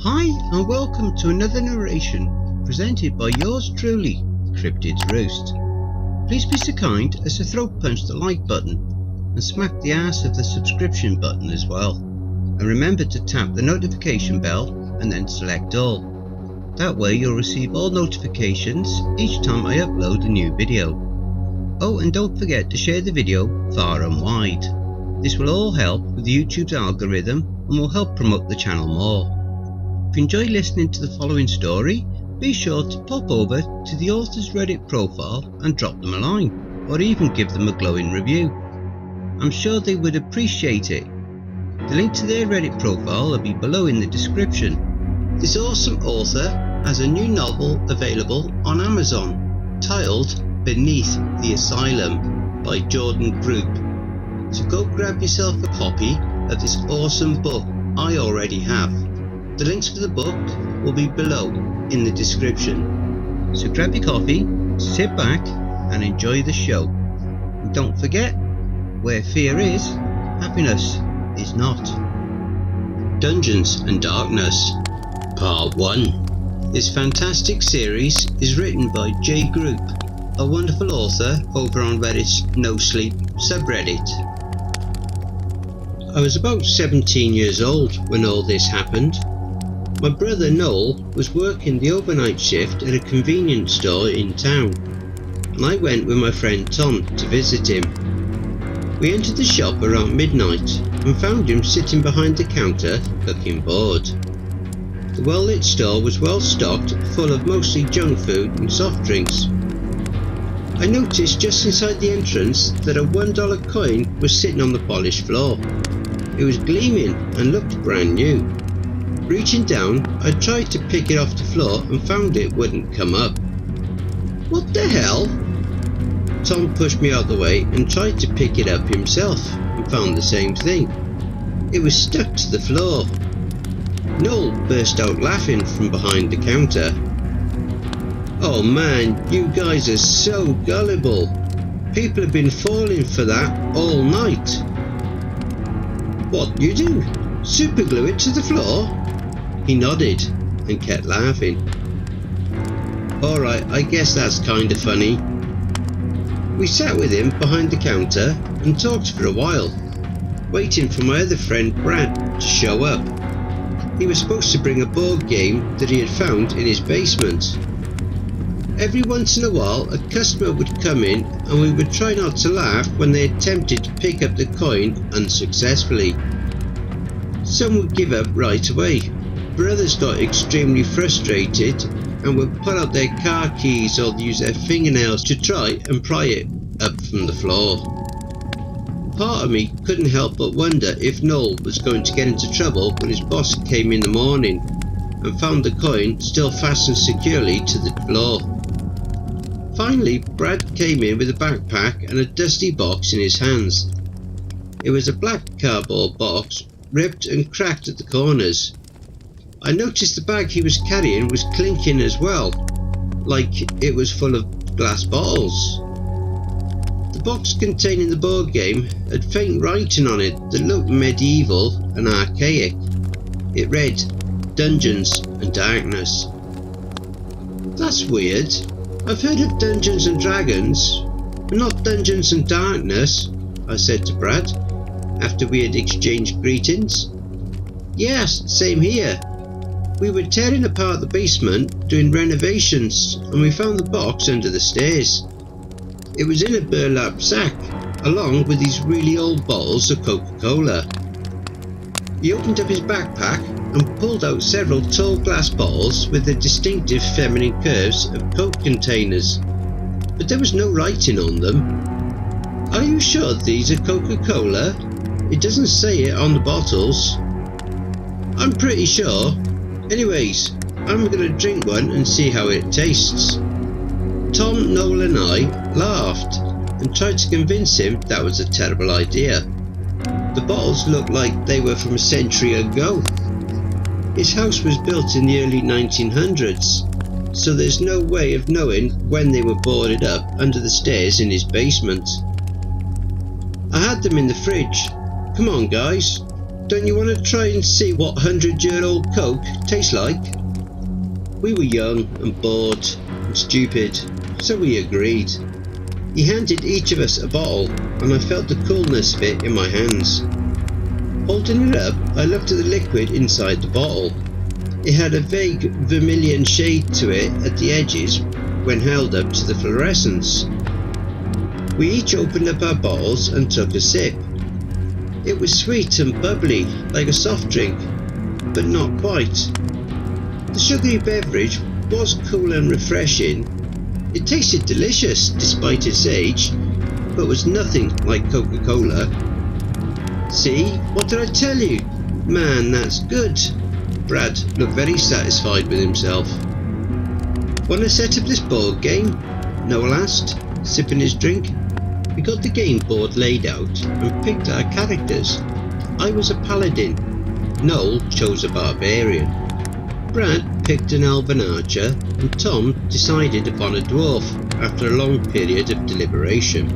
Hi and welcome to another narration presented by yours truly, Cryptids Roost. Please be so kind as to throat punch the like button and smack the ass of the subscription button as well. And remember to tap the notification bell and then select all. That way you'll receive all notifications each time I upload a new video. Oh, and don't forget to share the video far and wide. This will all help with YouTube's algorithm and will help promote the channel more. If you enjoy listening to the following story, be sure to pop over to the author's Reddit profile and drop them a line, or even give them a glowing review. I'm sure they would appreciate it. The link to their Reddit profile will be below in the description. This awesome author has a new novel available on Amazon, titled Beneath the Asylum by JGrupe. So go grab yourself a copy of this awesome book I already have. The links for the book will be below in the description. So grab your coffee, sit back and enjoy the show. And don't forget, where fear is, happiness is not. Dungeons and Darkness, Part 1. This fantastic series is written by JGrupe, a wonderful author over on Reddit's NoSleep subreddit. I was about 17 years old when all this happened. My brother Noel was working the overnight shift at a convenience store in town, and I went with my friend Tom to visit him. We entered the shop around midnight and found him sitting behind the counter looking bored. The well-lit store was well stocked, full of mostly junk food and soft drinks. I noticed just inside the entrance that a $1 coin was sitting on the polished floor. It was gleaming and looked brand new. Reaching down, I tried to pick it off the floor and found it wouldn't come up. What the hell? Tom pushed me out the way and tried to pick it up himself and found the same thing. It was stuck to the floor. Noel burst out laughing from behind the counter. Oh man, you guys are so gullible. People have been falling for that all night. What you do? Superglue it to the floor? He nodded and kept laughing. Alright, I guess that's kinda funny. We sat with him behind the counter and talked for a while, waiting for my other friend Brad to show up. He was supposed to bring a board game that he had found in his basement. Every once in a while a customer would come in and we would try not to laugh when they attempted to pick up the coin unsuccessfully. Some would give up right away. Brothers got extremely frustrated and would pull out their car keys or use their fingernails to try and pry it up from the floor. Part of me couldn't help but wonder if Noel was going to get into trouble when his boss came in the morning and found the coin still fastened securely to the floor. Finally, Brad came in with a backpack and a dusty box in his hands. It was a black cardboard box, ripped and cracked at the corners. I noticed the bag he was carrying was clinking as well, like it was full of glass bottles. The box containing the board game had faint writing on it that looked medieval and archaic. It read, Dungeons and Darkness. That's weird. I've heard of Dungeons and Dragons, but not Dungeons and Darkness, I said to Brad, after we had exchanged greetings. Yes, same here. We were tearing apart the basement, doing renovations, and we found the box under the stairs. It was in a burlap sack, along with these really old bottles of Coca-Cola. He opened up his backpack and pulled out several tall glass bottles with the distinctive feminine curves of Coke containers, but there was no writing on them. Are you sure these are Coca-Cola? It doesn't say it on the bottles. I'm pretty sure. Anyways, I'm gonna drink one and see how it tastes. Tom, Noel and I laughed and tried to convince him that was a terrible idea. The bottles looked like they were from a century ago. His house was built in the early 1900s, so there's no way of knowing when they were boarded up under the stairs in his basement. I had them in the fridge. Come on guys, don't you want to try and see what 100-year-old Coke tastes like? We were young and bored and stupid, so we agreed. He handed each of us a bottle, and I felt the coolness of it in my hands. Holding it up, I looked at the liquid inside the bottle. It had a vague vermilion shade to it at the edges when held up to the fluorescence. We each opened up our bottles and took a sip. It was sweet and bubbly, like a soft drink, but not quite. The sugary beverage was cool and refreshing. It tasted delicious despite its age, but was nothing like Coca-Cola. See, what did I tell you? Man, that's good. Brad looked very satisfied with himself. Want to set up this board game? Noel asked, sipping his drink. We got the game board laid out and picked our characters. I was a paladin. Noel chose a barbarian. Brad picked an elven archer, and Tom decided upon a dwarf after a long period of deliberation.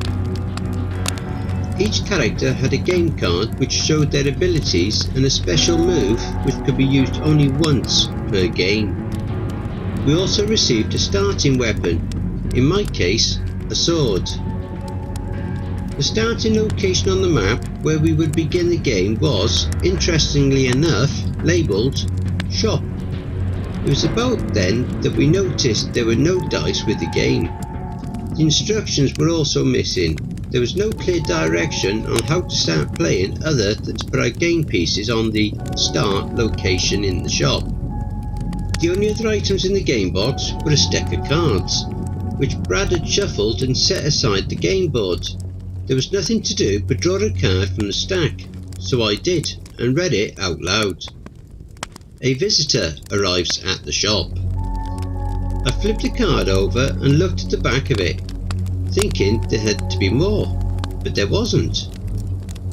Each character had a game card which showed their abilities and a special move which could be used only once per game. We also received a starting weapon, in my case, a sword. The starting location on the map where we would begin the game was, interestingly enough, labelled Shop. It was about then that we noticed there were no dice with the game. The instructions were also missing. There was no clear direction on how to start playing other than to put our game pieces on the start location in the shop. The only other items in the game box were a stack of cards, which Brad had shuffled and set aside the game board. There was nothing to do but draw a card from the stack, so I did and read it out loud. A visitor arrives at the shop. I flipped the card over and looked at the back of it, thinking there had to be more, but there wasn't.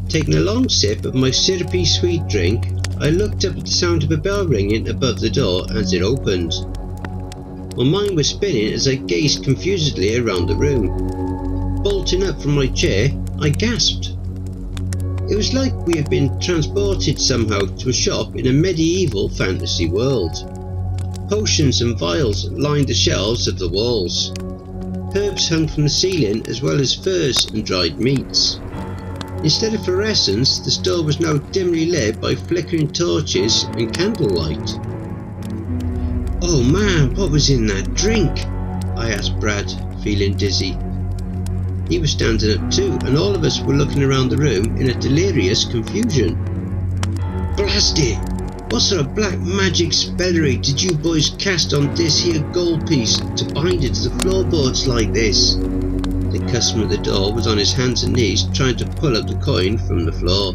Taking a long sip of my syrupy sweet drink, I looked up at the sound of a bell ringing above the door as it opened. My mind was spinning as I gazed confusedly around the room. Bolting up from my chair, I gasped. It was like we had been transported somehow to a shop in a medieval fantasy world. Potions and vials lined the shelves of the walls. Herbs hung from the ceiling as well as furs and dried meats. Instead of fluorescence, the store was now dimly lit by flickering torches and candlelight. "Oh man, what was in that drink?" I asked Brad, feeling dizzy. He was standing up too, and all of us were looking around the room in a delirious confusion. "Blast it! What sort of black magic spellery did you boys cast on this here gold piece to bind it to the floorboards like this?" The customer at the door was on his hands and knees trying to pull up the coin from the floor.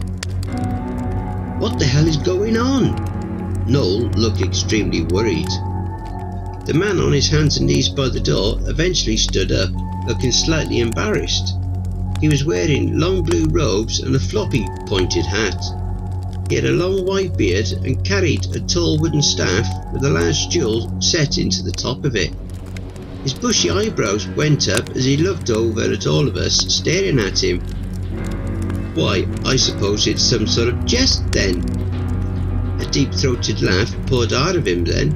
"What the hell is going on?" Noel looked extremely worried. The man on his hands and knees by the door eventually stood up, looking slightly embarrassed. He was wearing long blue robes and a floppy pointed hat. He had a long white beard and carried a tall wooden staff with a large jewel set into the top of it. His bushy eyebrows went up as he looked over at all of us, staring at him. "Why, I suppose it's some sort of jest then." A deep-throated laugh poured out of him then.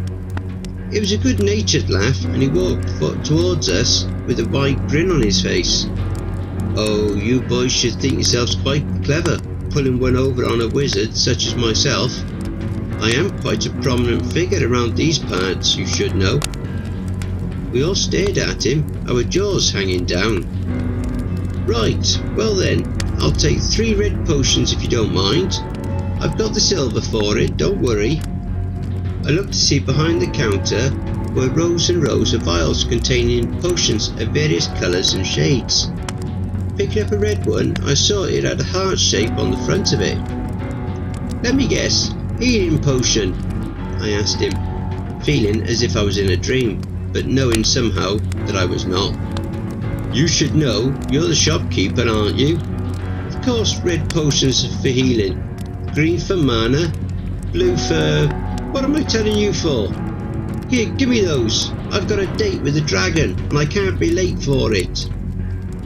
It was a good-natured laugh, and he walked towards us with a wide grin on his face. "Oh, you boys should think yourselves quite clever, pulling one over on a wizard such as myself. I am quite a prominent figure around these parts, you should know." We all stared at him, our jaws hanging down. "Right, well then, I'll take 3 red potions if you don't mind. I've got the silver for it, don't worry." I looked to see behind the counter were rows and rows of vials containing potions of various colours and shades. Picking up a red one, I saw it had a heart shape on the front of it. "Let me guess, healing potion?" I asked him, feeling as if I was in a dream, but knowing somehow that I was not. "You should know, you're the shopkeeper, aren't you? Of course red potions are for healing, green for mana, blue for... what am I telling you for? Here, give me those. I've got a date with the dragon and I can't be late for it."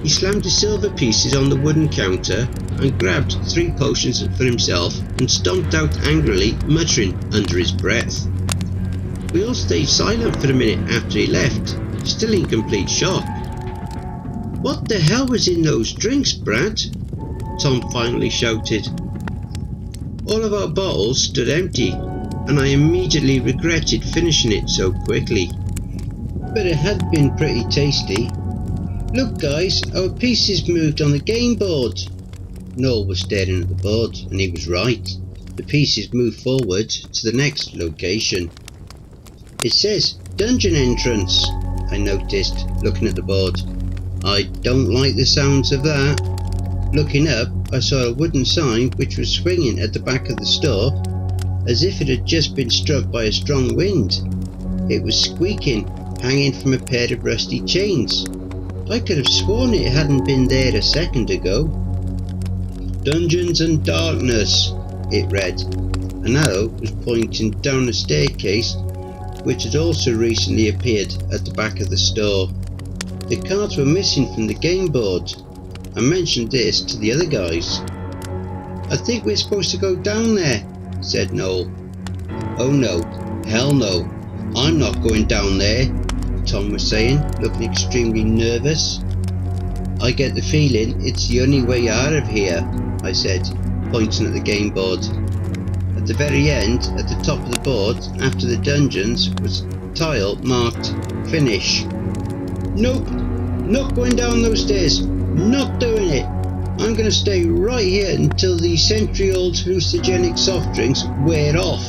He slammed the silver pieces on the wooden counter and grabbed 3 potions for himself and stomped out angrily, muttering under his breath. We all stayed silent for a minute after he left, still in complete shock. "What the hell was in those drinks, Brad?" Tom finally shouted. All of our bottles stood empty, and I immediately regretted finishing it so quickly. But it had been pretty tasty. "Look guys, our pieces moved on the game board." Noel was staring at the board, and he was right. The pieces moved forward to the next location. "It says dungeon entrance," I noticed, looking at the board. "I don't like the sounds of that." Looking up, I saw a wooden sign which was swinging at the back of the store, as if it had just been struck by a strong wind. It was squeaking, hanging from a pair of rusty chains. I could have sworn it hadn't been there a second ago. "Dungeons and Darkness," it read. An arrow was pointing down a staircase which had also recently appeared at the back of the store. The cards were missing from the game board. I mentioned this to the other guys. "I think we're supposed to go down there," said Noel. "Oh no, hell no, I'm not going down there," Tom was saying, looking extremely nervous. "I get the feeling it's the only way out of here," I said, pointing at the game board. At the very end, at the top of the board, after the dungeons, was a tile marked Finish. "Nope, not going down those stairs, not doing it. I'm going to stay right here until these century-old hallucinogenic soft drinks wear off."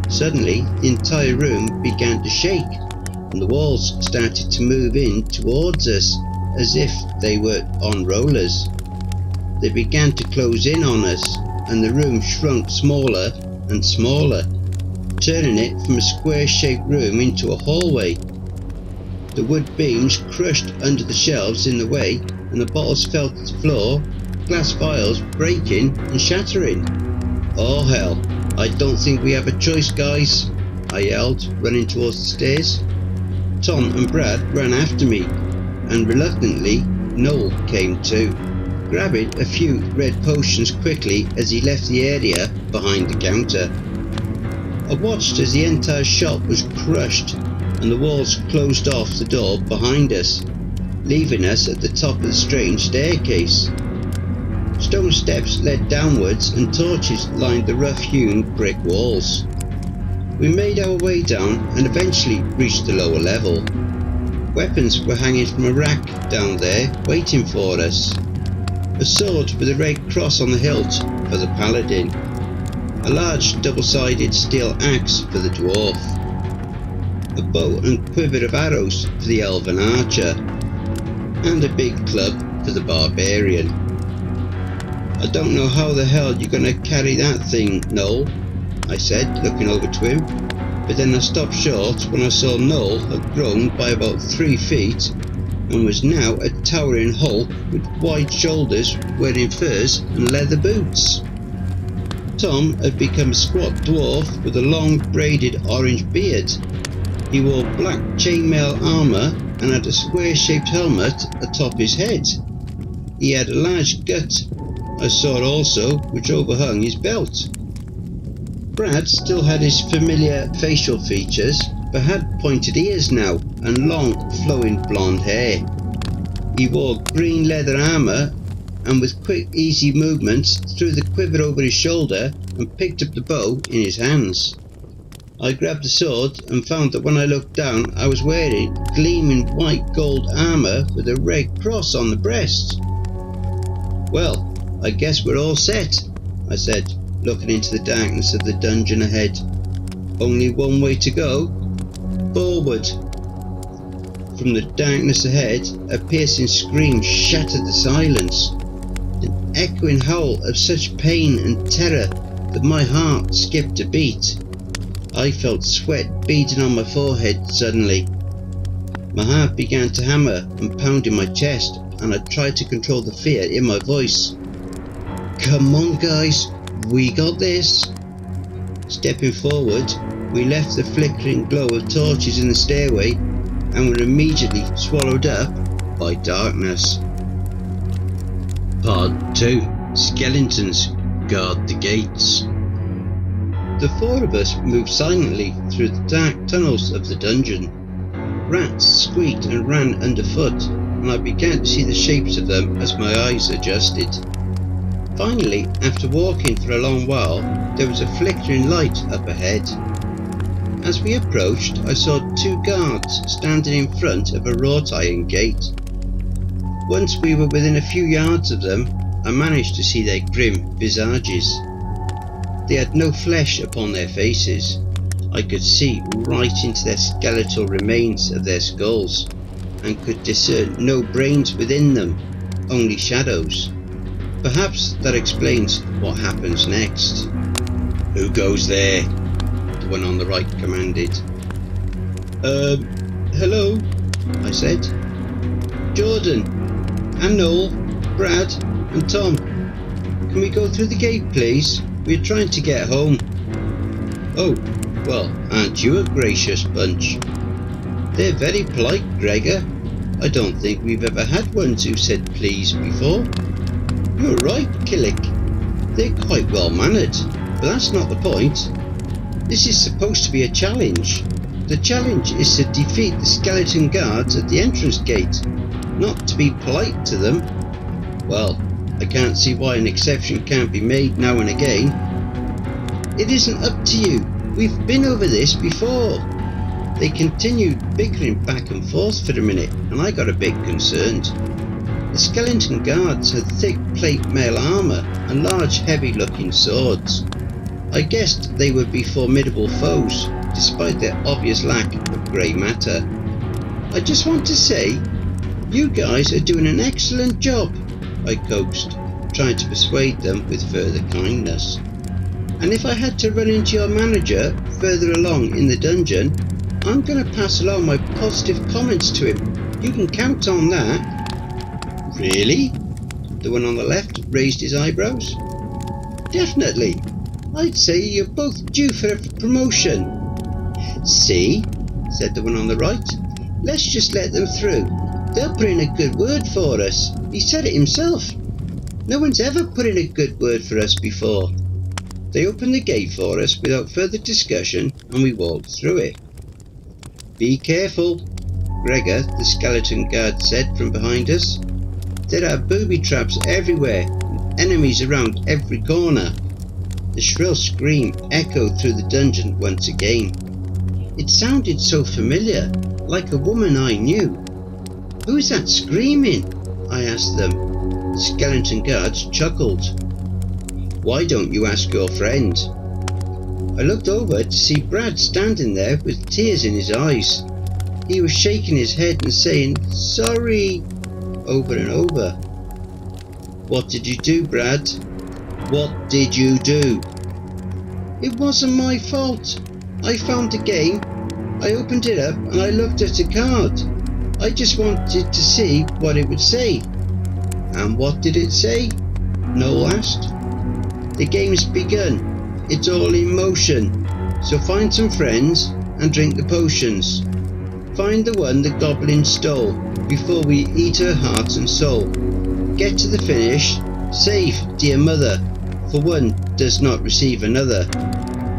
Suddenly, the entire room began to shake, and the walls started to move in towards us, as if they were on rollers. They began to close in on us, and the room shrunk smaller and smaller, turning it from a square-shaped room into a hallway. The wood beams crushed under the shelves in the way, and the bottles fell to the floor, glass vials breaking and shattering. "Oh hell, I don't think we have a choice, guys," I yelled, running towards the stairs. Tom and Brad ran after me, and reluctantly Noel came too, grabbing a few red potions quickly as he left the area behind the counter. I watched as the entire shop was crushed and the walls closed off the door behind us, leaving us at the top of the strange staircase. Stone steps led downwards and torches lined the rough-hewn brick walls. We made our way down and eventually reached the lower level. Weapons were hanging from a rack down there, waiting for us. A sword with a red cross on the hilt for the paladin. A large double-sided steel axe for the dwarf. A bow and quiver of arrows for the elven archer. And a big club for the barbarian. "I don't know how the hell you're gonna carry that thing, Noel," I said, looking over to him, but then I stopped short when I saw Noel had grown by about 3 feet and was now a towering hulk with wide shoulders, wearing furs and leather boots. Tom had become a squat dwarf with a long braided orange beard. He wore black chainmail armour and had a square-shaped helmet atop his head. He had a large gut, I saw also, which overhung his belt. Brad still had his familiar facial features, but had pointed ears now and long flowing blonde hair. He wore green leather armour and with quick easy movements threw the quiver over his shoulder and picked up the bow in his hands. I grabbed the sword and found that when I looked down I was wearing gleaming white gold armour with a red cross on the breast. "Well, I guess we're all set," I said, looking into the darkness of the dungeon ahead. "Only one way to go. Forward." From the darkness ahead, a piercing scream shattered the silence. An echoing howl of such pain and terror that my heart skipped a beat. I felt sweat beading on my forehead suddenly. My heart began to hammer and pound in my chest, and I tried to control the fear in my voice. "Come on guys, we got this." Stepping forward, we left the flickering glow of torches in the stairway and were immediately swallowed up by darkness. Part 2. Skeletons guard the gates. The four of us moved silently through the dark tunnels of the dungeon. Rats squeaked and ran underfoot, and I began to see the shapes of them as my eyes adjusted. Finally, after walking for a long while, there was a flickering light up ahead. As we approached, I saw two guards standing in front of a wrought iron gate. Once we were within a few yards of them, I managed to see their grim visages. They had no flesh upon their faces. I could see right into their skeletal remains of their skulls, and could discern no brains within them, only shadows. Perhaps that explains what happens next. "Who goes there?" the one on the right commanded. Hello," I said. "Jordan, and Noel, Brad, and Tom. Can we go through the gate, please? We're trying to get home." "Oh, well, aren't you a gracious bunch?" "They're very polite, Gregor. I don't think we've ever had ones who said please before." "You're right, Killick. They're quite well mannered, but that's not the point. This is supposed to be a challenge. The challenge is to defeat the skeleton guards at the entrance gate, not to be polite to them." "Well, I can't see why an exception can't be made now and again." "It isn't up to you. We've been over this before." They continued bickering back and forth for a minute, and I got a bit concerned. The skeleton guards had thick plate mail armour and large heavy looking swords. I guessed they would be formidable foes, despite their obvious lack of grey matter. "I just want to say, you guys are doing an excellent job," I coaxed, trying to persuade them with further kindness. "And if I had to run into your manager further along in the dungeon, I'm going to pass along my positive comments to him. You can count on that." "Really?" The one on the left raised his eyebrows. "Definitely. I'd say you're both due for a promotion." "See," said the one on the right. "Let's just let them through. They'll put in a good word for us. He said it himself. No one's ever put in a good word for us before." They opened the gate for us without further discussion, and we walked through it. "Be careful," Gregor, the skeleton guard, said from behind us. "There are booby traps everywhere, and enemies around every corner." The shrill scream echoed through the dungeon once again. It sounded so familiar, like a woman I knew. "Who's that screaming?" I asked them. The skeleton guards chuckled. "Why don't you ask your friend?" I looked over to see Brad standing there with tears in his eyes. He was shaking his head and saying, "Sorry," over and over. "What did you do, Brad? What did you do?" "It wasn't my fault. I found the game. I opened it up and I looked at a card. I just wanted to see what it would say." "And what did it say?" Noel asked. "The game's begun. It's all in motion. So find some friends and drink the potions. Find the one the goblin stole before we eat her heart and soul. Get to the finish. Save, dear mother, for one does not receive another."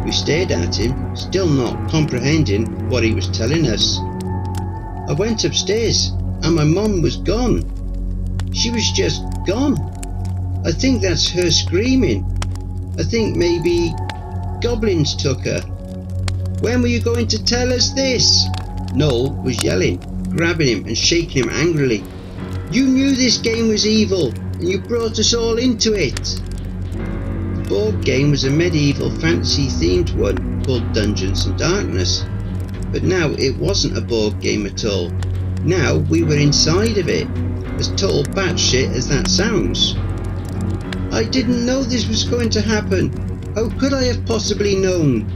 We stared at him, still not comprehending what he was telling us. I went upstairs and my mum was gone. She was just gone. I think that's her screaming. I think maybe goblins took her. "When were you going to tell us this?" Noel was yelling, grabbing him and shaking him angrily. "You knew this game was evil and you brought us all into it." The board game was a medieval fantasy themed one called Dungeons and Darkness. But now it wasn't a board game at all. Now we were inside of it, as total batshit as that sounds. "I didn't know this was going to happen. How could I have possibly known?"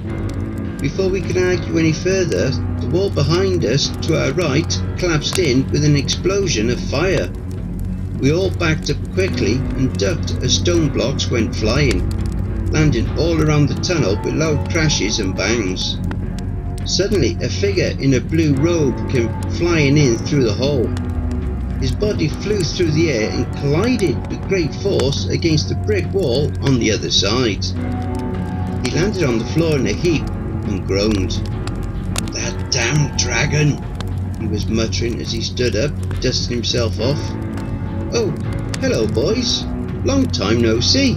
Before we could argue any further, the wall behind us, to our right, collapsed in with an explosion of fire. We all backed up quickly and ducked as stone blocks went flying, landing all around the tunnel with loud crashes and bangs. Suddenly, a figure in a blue robe came flying in through the hole. his body flew through the air and collided with great force against the brick wall on the other side. He landed on the floor in a heap and groaned. "That damn dragon," he was muttering as he stood up, dusting himself off. "Oh, hello boys. Long time no see."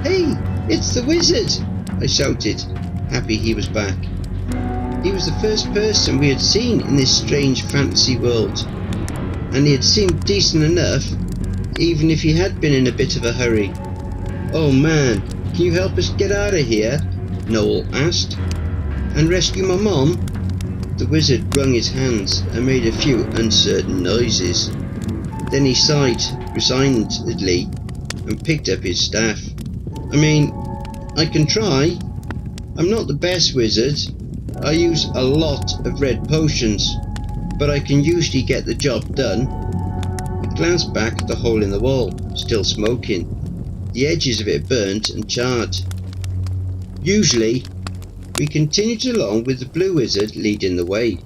"Hey, it's the wizard," I shouted, happy he was back. He was the first person we had seen in this strange fantasy world, and he had seemed decent enough, even if he had been in a bit of a hurry. "Oh man, can you help us get out of here?" Noel asked. "And rescue my mom?" The wizard wrung his hands and made a few uncertain noises. Then he sighed resignedly and picked up his staff. "I mean, I can try. I'm not the best wizard. I use a lot of red potions, but I can usually get the job done." He glanced back at the hole in the wall, still smoking. The edges of it burnt and charred. "Usually." We continued along with the blue wizard leading the way.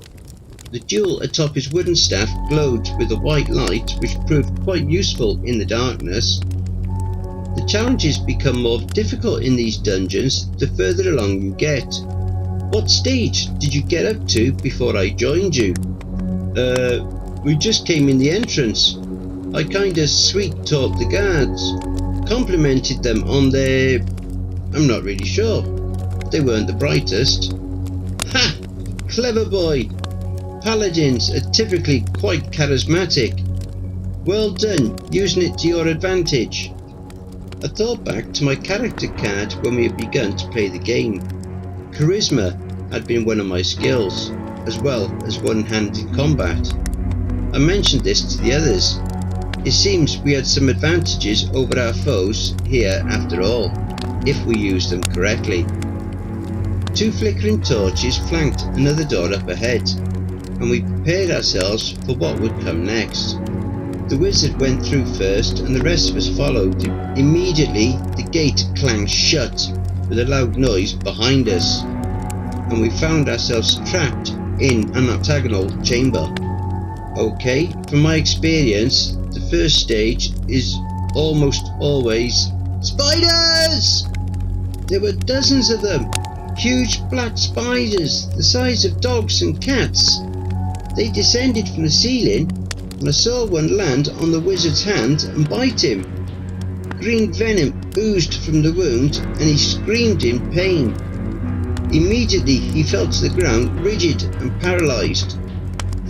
The jewel atop his wooden staff glowed with a white light which proved quite useful in the darkness. The challenges become more difficult in these dungeons the further along you get. "What stage did you get up to before I joined you?" We just came in the entrance. I kinda sweet-talked the guards, complimented them on their... I'm not really sure. They weren't the brightest." "Ha! Clever boy! Paladins are typically quite charismatic. Well done, using it to your advantage." I thought back to my character card when we had begun to play the game. Charisma had been one of my skills, as well as one-handed combat. I mentioned this to the others. It seems we had some advantages over our foes here after all, if we used them correctly. 2 flickering torches flanked another door up ahead, and we prepared ourselves for what would come next. The wizard went through first and the rest of us followed. Immediately the gate clanged shut with a loud noise behind us, and we found ourselves trapped in an octagonal chamber. Okay, from my experience, the first stage is almost always spiders! There were dozens of them. Huge black spiders, the size of dogs and cats. They descended from the ceiling, and I saw one land on the wizard's hand and bite him. Green venom oozed from the wound, and he screamed in pain. Immediately he fell to the ground, rigid and paralysed,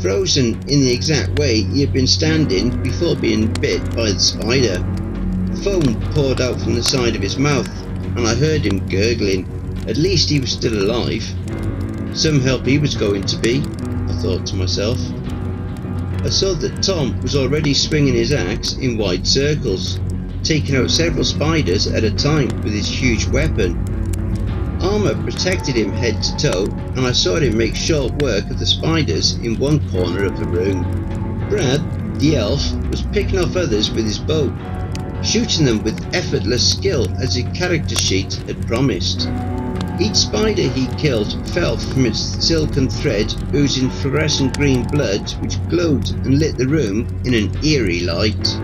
frozen in the exact way he had been standing before being bit by the spider. Foam poured out from the side of his mouth, and I heard him gurgling. At least he was still alive. Some help he was going to be, I thought to myself. I saw that Tom was already swinging his axe in wide circles, taking out several spiders at a time with his huge weapon. Armour protected him head to toe, and I saw him make short work of the spiders in one corner of the room. Brad, the elf, was picking off others with his bow, shooting them with effortless skill as his character sheet had promised. Each spider he killed fell from its silken thread, oozing fluorescent green blood which glowed and lit the room in an eerie light.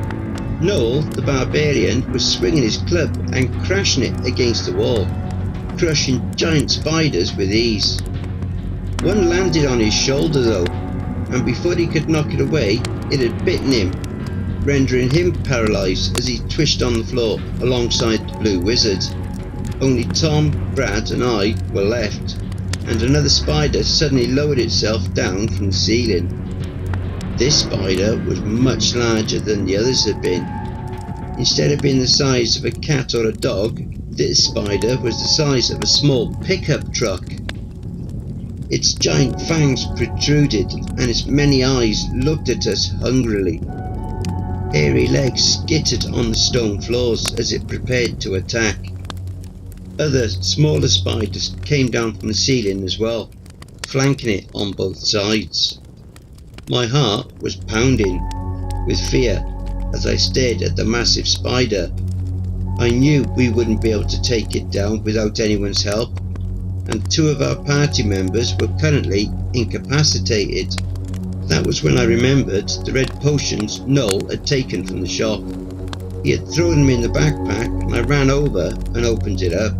Noel, the barbarian, was swinging his club and crashing it against the wall, crushing giant spiders with ease. One landed on his shoulder though, and before he could knock it away, it had bitten him, rendering him paralysed as he twitched on the floor alongside the blue wizard. Only Tom, Brad and I were left, and another spider suddenly lowered itself down from the ceiling. This spider was much larger than the others had been. Instead of being the size of a cat or a dog, this spider was the size of a small pickup truck. Its giant fangs protruded, and its many eyes looked at us hungrily. Hairy legs skittered on the stone floors as it prepared to attack. Other, smaller spiders came down from the ceiling as well, flanking it on both sides. My heart was pounding with fear as I stared at the massive spider. I knew we wouldn't be able to take it down without anyone's help, and 2 of our party members were currently incapacitated. That was when I remembered the red potions Noel had taken from the shop. He had thrown them in the backpack and I ran over and opened it up.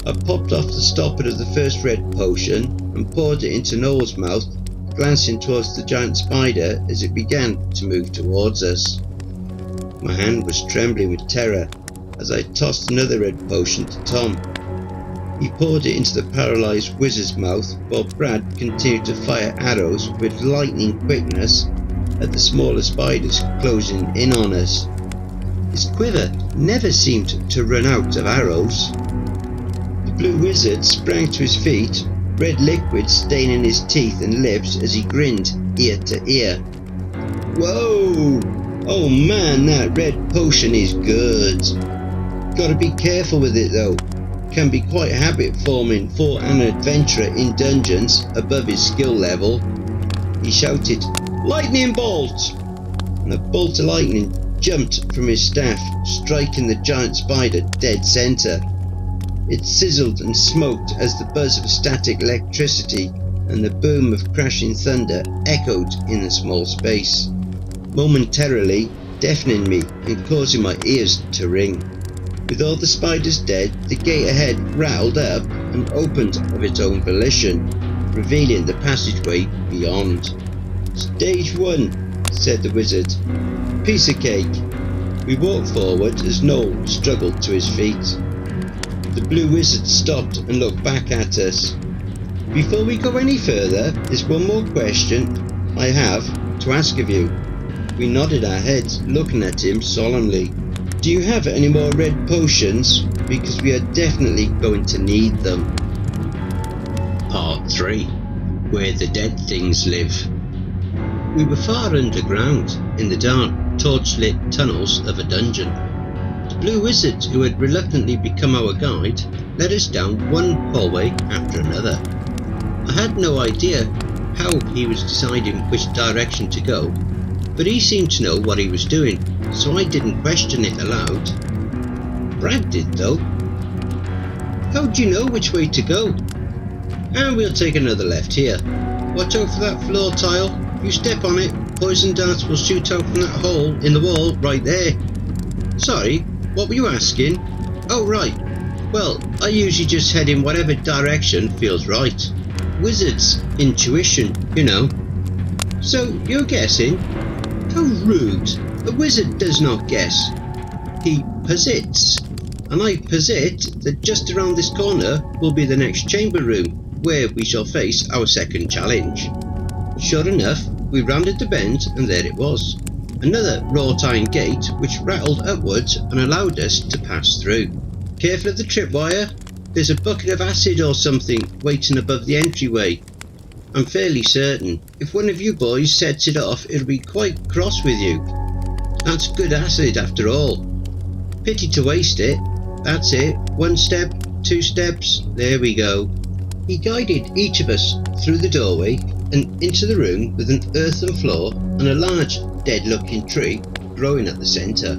I popped off the stopper of the first red potion and poured it into Noel's mouth, glancing towards the giant spider as it began to move towards us. My hand was trembling with terror as I tossed another red potion to Tom. He poured it into the paralysed wizard's mouth while Brad continued to fire arrows with lightning quickness at the smaller spiders closing in on us. His quiver never seemed to run out of arrows. The blue wizard sprang to his feet, red liquid staining his teeth and lips as he grinned ear to ear. Whoa! Oh man, that red potion is good. Gotta be careful with it though. Can be quite habit forming for an adventurer in dungeons above his skill level. He shouted, "Lightning bolt!" And a bolt of lightning jumped from his staff, striking the giant spider dead centre. It sizzled and smoked as the buzz of static electricity and the boom of crashing thunder echoed in the small space, momentarily deafening me and causing my ears to ring. With all the spiders dead, the gate ahead rattled up and opened of its own volition, revealing the passageway beyond. "Stage 1, said the wizard. "Piece of cake." We walked forward as Noel struggled to his feet. The blue wizard stopped and looked back at us. "Before we go any further, there's one more question I have to ask of you." We nodded our heads, looking at him solemnly. "Do you have any more red potions? Because we are definitely going to need them." Part 3. Where the dead things live. We were far underground, in the dark, torch-lit tunnels of a dungeon. The blue wizard, who had reluctantly become our guide, led us down one hallway after another. I had no idea how he was deciding which direction to go, but he seemed to know what he was doing, so I didn't question it aloud. Brad did though. "How'd you know which way to go?" "And we'll take another left here. Watch out for that floor tile. You step on it, poison darts will shoot out from that hole in the wall right there." "Sorry, what were you asking?" "Oh right, well I usually just head in whatever direction feels right. Wizard's intuition, you know." "So you're guessing? How rude. A wizard does not guess. He posits. And I posit that just around this corner will be the next chamber room, where we shall face our second challenge." Sure enough, we rounded the bend and there it was. Another wrought iron gate which rattled upwards and allowed us to pass through. "Careful of the tripwire. There's a bucket of acid or something waiting above the entryway. I'm fairly certain if one of you boys sets it off, it'll be quite cross with you. That's good acid after all. Pity to waste it. That's it. 1 step, 2 steps, there we go." He guided each of us through the doorway and into the room with an earthen floor and a large dead-looking tree growing at the centre.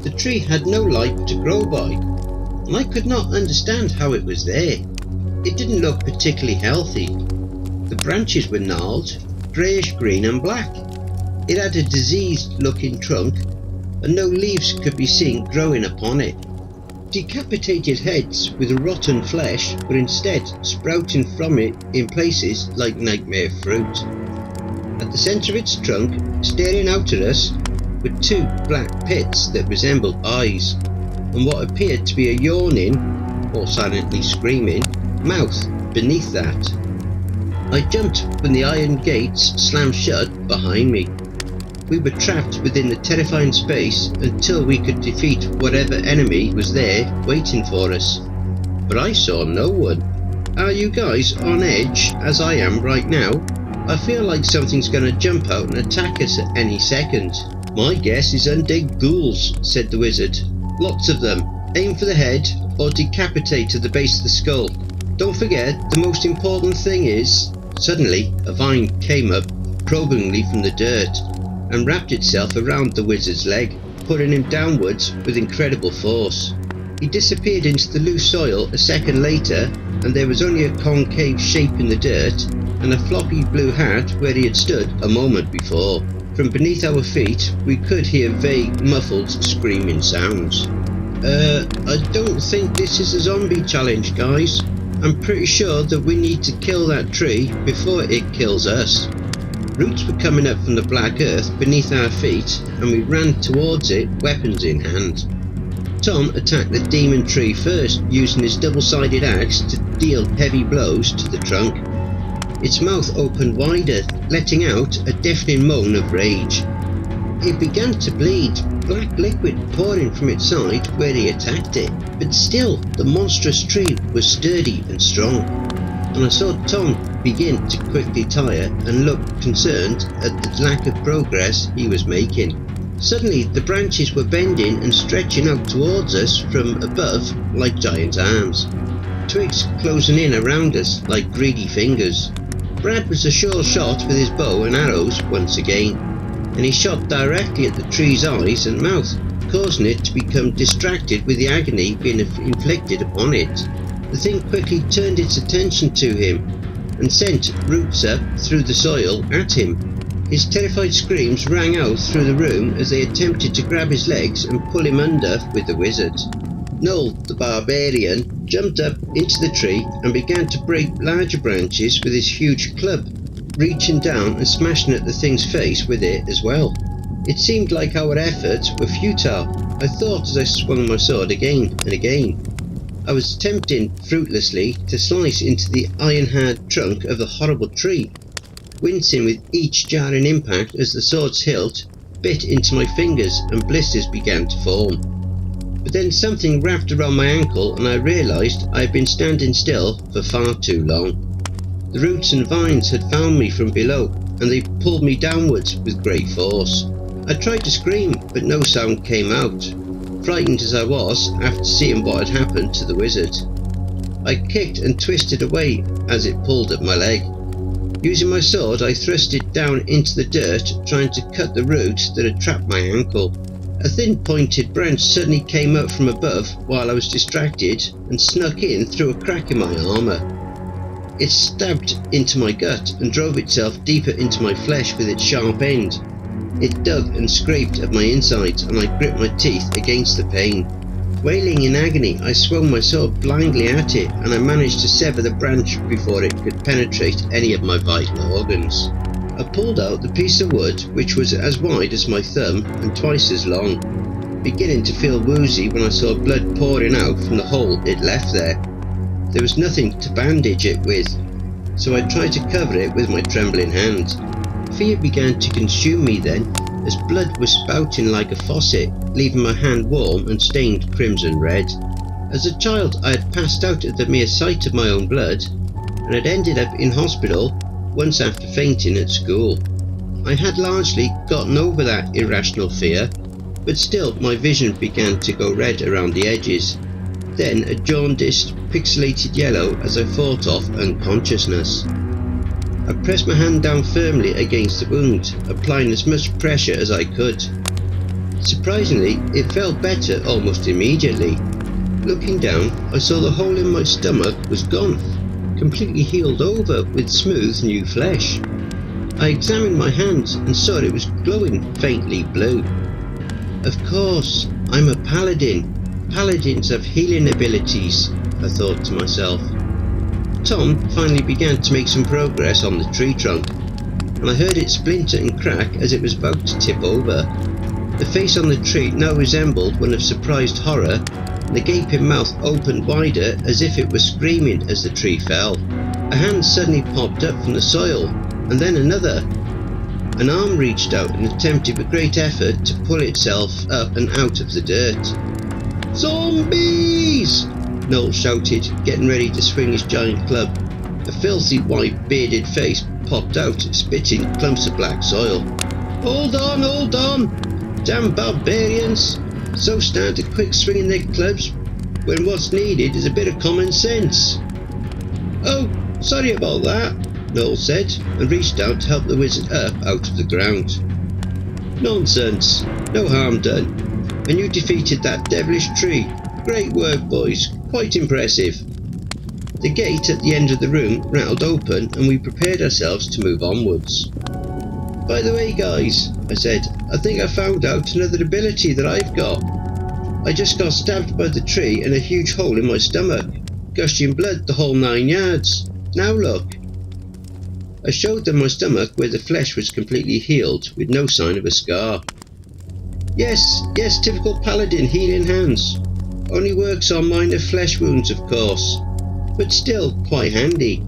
The tree had no light to grow by, and I could not understand how it was there. It didn't look particularly healthy. The branches were gnarled, greyish green and black. It had a diseased-looking trunk, and no leaves could be seen growing upon it. Decapitated heads with rotten flesh were instead sprouting from it in places like nightmare fruit. At the centre of its trunk, staring out at us, were 2 black pits that resembled eyes, and what appeared to be a yawning, or silently screaming, mouth beneath that. I jumped when the iron gates slammed shut behind me. We were trapped within the terrifying space until we could defeat whatever enemy was there waiting for us. But I saw no one. Are you guys on edge as I am right now? I feel like something's going to jump out and attack us at any second. "My guess is undead ghouls," said the wizard. "Lots of them. Aim for the head or decapitate to the base of the skull. Don't forget, the most important thing is..." Suddenly a vine came up probingly from the dirt and wrapped itself around the wizard's leg, pulling him downwards with incredible force. He disappeared into the loose soil a second later, and there was only a concave shape in the dirt, and a floppy blue hat where he had stood a moment before. From beneath our feet, we could hear vague, muffled, screaming sounds. I don't think this is a zombie challenge, guys. I'm pretty sure that we need to kill that tree before it kills us. Roots were coming up from the black earth beneath our feet, and we ran towards it, weapons in hand. Tom attacked the demon tree first, using his double-sided axe to deal heavy blows to the trunk. Its mouth opened wider, letting out a deafening moan of rage. It began to bleed, black liquid pouring from its side where he attacked it, but still the monstrous tree was sturdy and strong, and I saw Tom begin to quickly tire and look concerned at the lack of progress he was making. Suddenly the branches were bending and stretching out towards us from above like giant arms. Twigs closing in around us like greedy fingers. Brad was a sure shot with his bow and arrows once again, and he shot directly at the tree's eyes and mouth, causing it to become distracted with the agony being inflicted upon it. The thing quickly turned its attention to him and sent roots up through the soil at him. His terrified screams rang out through the room as they attempted to grab his legs and pull him under with the wizard. Noel, the barbarian, jumped up into the tree and began to break larger branches with his huge club, reaching down and smashing at the thing's face with it as well. It seemed like our efforts were futile. I thought as I swung my sword again and again. I was attempting fruitlessly to slice into the iron-hard trunk of the horrible tree, wincing with each jarring impact as the sword's hilt bit into my fingers and blisters began to form. But then something wrapped around my ankle and I realised I had been standing still for far too long. The roots and vines had found me from below and they pulled me downwards with great force. I tried to scream but no sound came out, frightened as I was after seeing what had happened to the wizard. I kicked and twisted away as it pulled at my leg. Using my sword I thrust it down into the dirt, trying to cut the root that had trapped my ankle. A thin pointed branch suddenly came up from above while I was distracted and snuck in through a crack in my armour. It stabbed into my gut and drove itself deeper into my flesh with its sharp end. It dug and scraped at my insides and I gripped my teeth against the pain. Wailing in agony, I swung my sword blindly at it and I managed to sever the branch before it could penetrate any of my vital organs. I pulled out the piece of wood, which was as wide as my thumb and twice as long, beginning to feel woozy when I saw blood pouring out from the hole it left there. There was nothing to bandage it with, so I tried to cover it with my trembling hand. Fear began to consume me then, as blood was spouting like a faucet, leaving my hand warm and stained crimson red. As a child I had passed out at the mere sight of my own blood, and had ended up in hospital once after fainting at school. I had largely gotten over that irrational fear, but still my vision began to go red around the edges, then a jaundiced, pixelated yellow as I fought off unconsciousness. I pressed my hand down firmly against the wound, applying as much pressure as I could. Surprisingly, it felt better almost immediately. Looking down, I saw the hole in my stomach was gone, completely healed over with smooth new flesh. I examined my hands and saw it was glowing faintly blue. Of course, I'm a paladin. Paladins have healing abilities, I thought to myself. Tom finally began to make some progress on the tree trunk, and I heard it splinter and crack as it was about to tip over. The face on the tree now resembled one of surprised horror, and the gaping mouth opened wider as if it was screaming as the tree fell. A hand suddenly popped up from the soil, and then another. An arm reached out and attempted with great effort to pull itself up and out of the dirt. "Zombies!" Noel shouted, getting ready to swing his giant club. A filthy white bearded face popped out, spitting clumps of black soil. Hold on! Damn barbarians! So stand a quick swinging their clubs when what's needed is a bit of common sense." "Oh, sorry about that," Noel said, and reached out to help the wizard up out of the ground. "Nonsense, no harm done, and you defeated that devilish tree. Great work, boys, quite impressive." The gate at the end of the room rattled open and we prepared ourselves to move onwards. "By the way guys," I said, "I think I found out another ability that I've got. I just got stabbed by the tree and a huge hole in my stomach. Gushing blood the whole 9 yards. Now look." I showed them my stomach where the flesh was completely healed with no sign of a scar. Yes, typical paladin healing hands. Only works on minor flesh wounds of course, but still quite handy.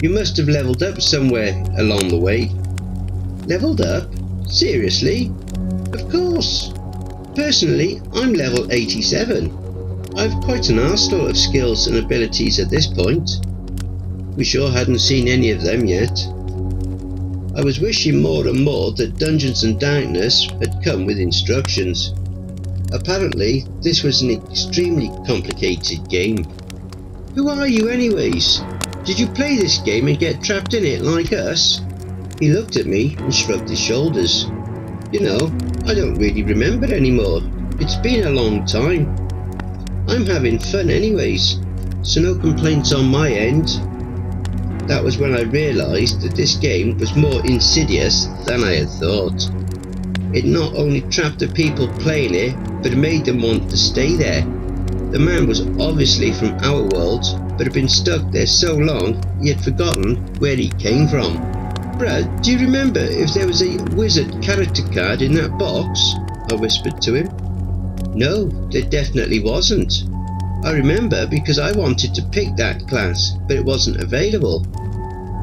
You must have leveled up somewhere along the way." "Leveled up? Seriously?" "Of course. Personally, I'm level 87. I've quite an arsenal of skills and abilities at this point." We sure hadn't seen any of them yet. I was wishing more and more that Dungeons and Darkness had come with instructions. Apparently, this was an extremely complicated game. "Who are you anyways? Did you play this game and get trapped in it like us?" He looked at me and shrugged his shoulders. "You know, I don't really remember anymore. It's been a long time. I'm having fun anyways, so no complaints on my end." That was when I realised that this game was more insidious than I had thought. It not only trapped the people playing it, but it made them want to stay there. The man was obviously from our world, but had been stuck there so long he had forgotten where he came from. "Brad, do you remember if there was a wizard character card in that box?" I whispered to him. "No, there definitely wasn't. I remember because I wanted to pick that class, but it wasn't available.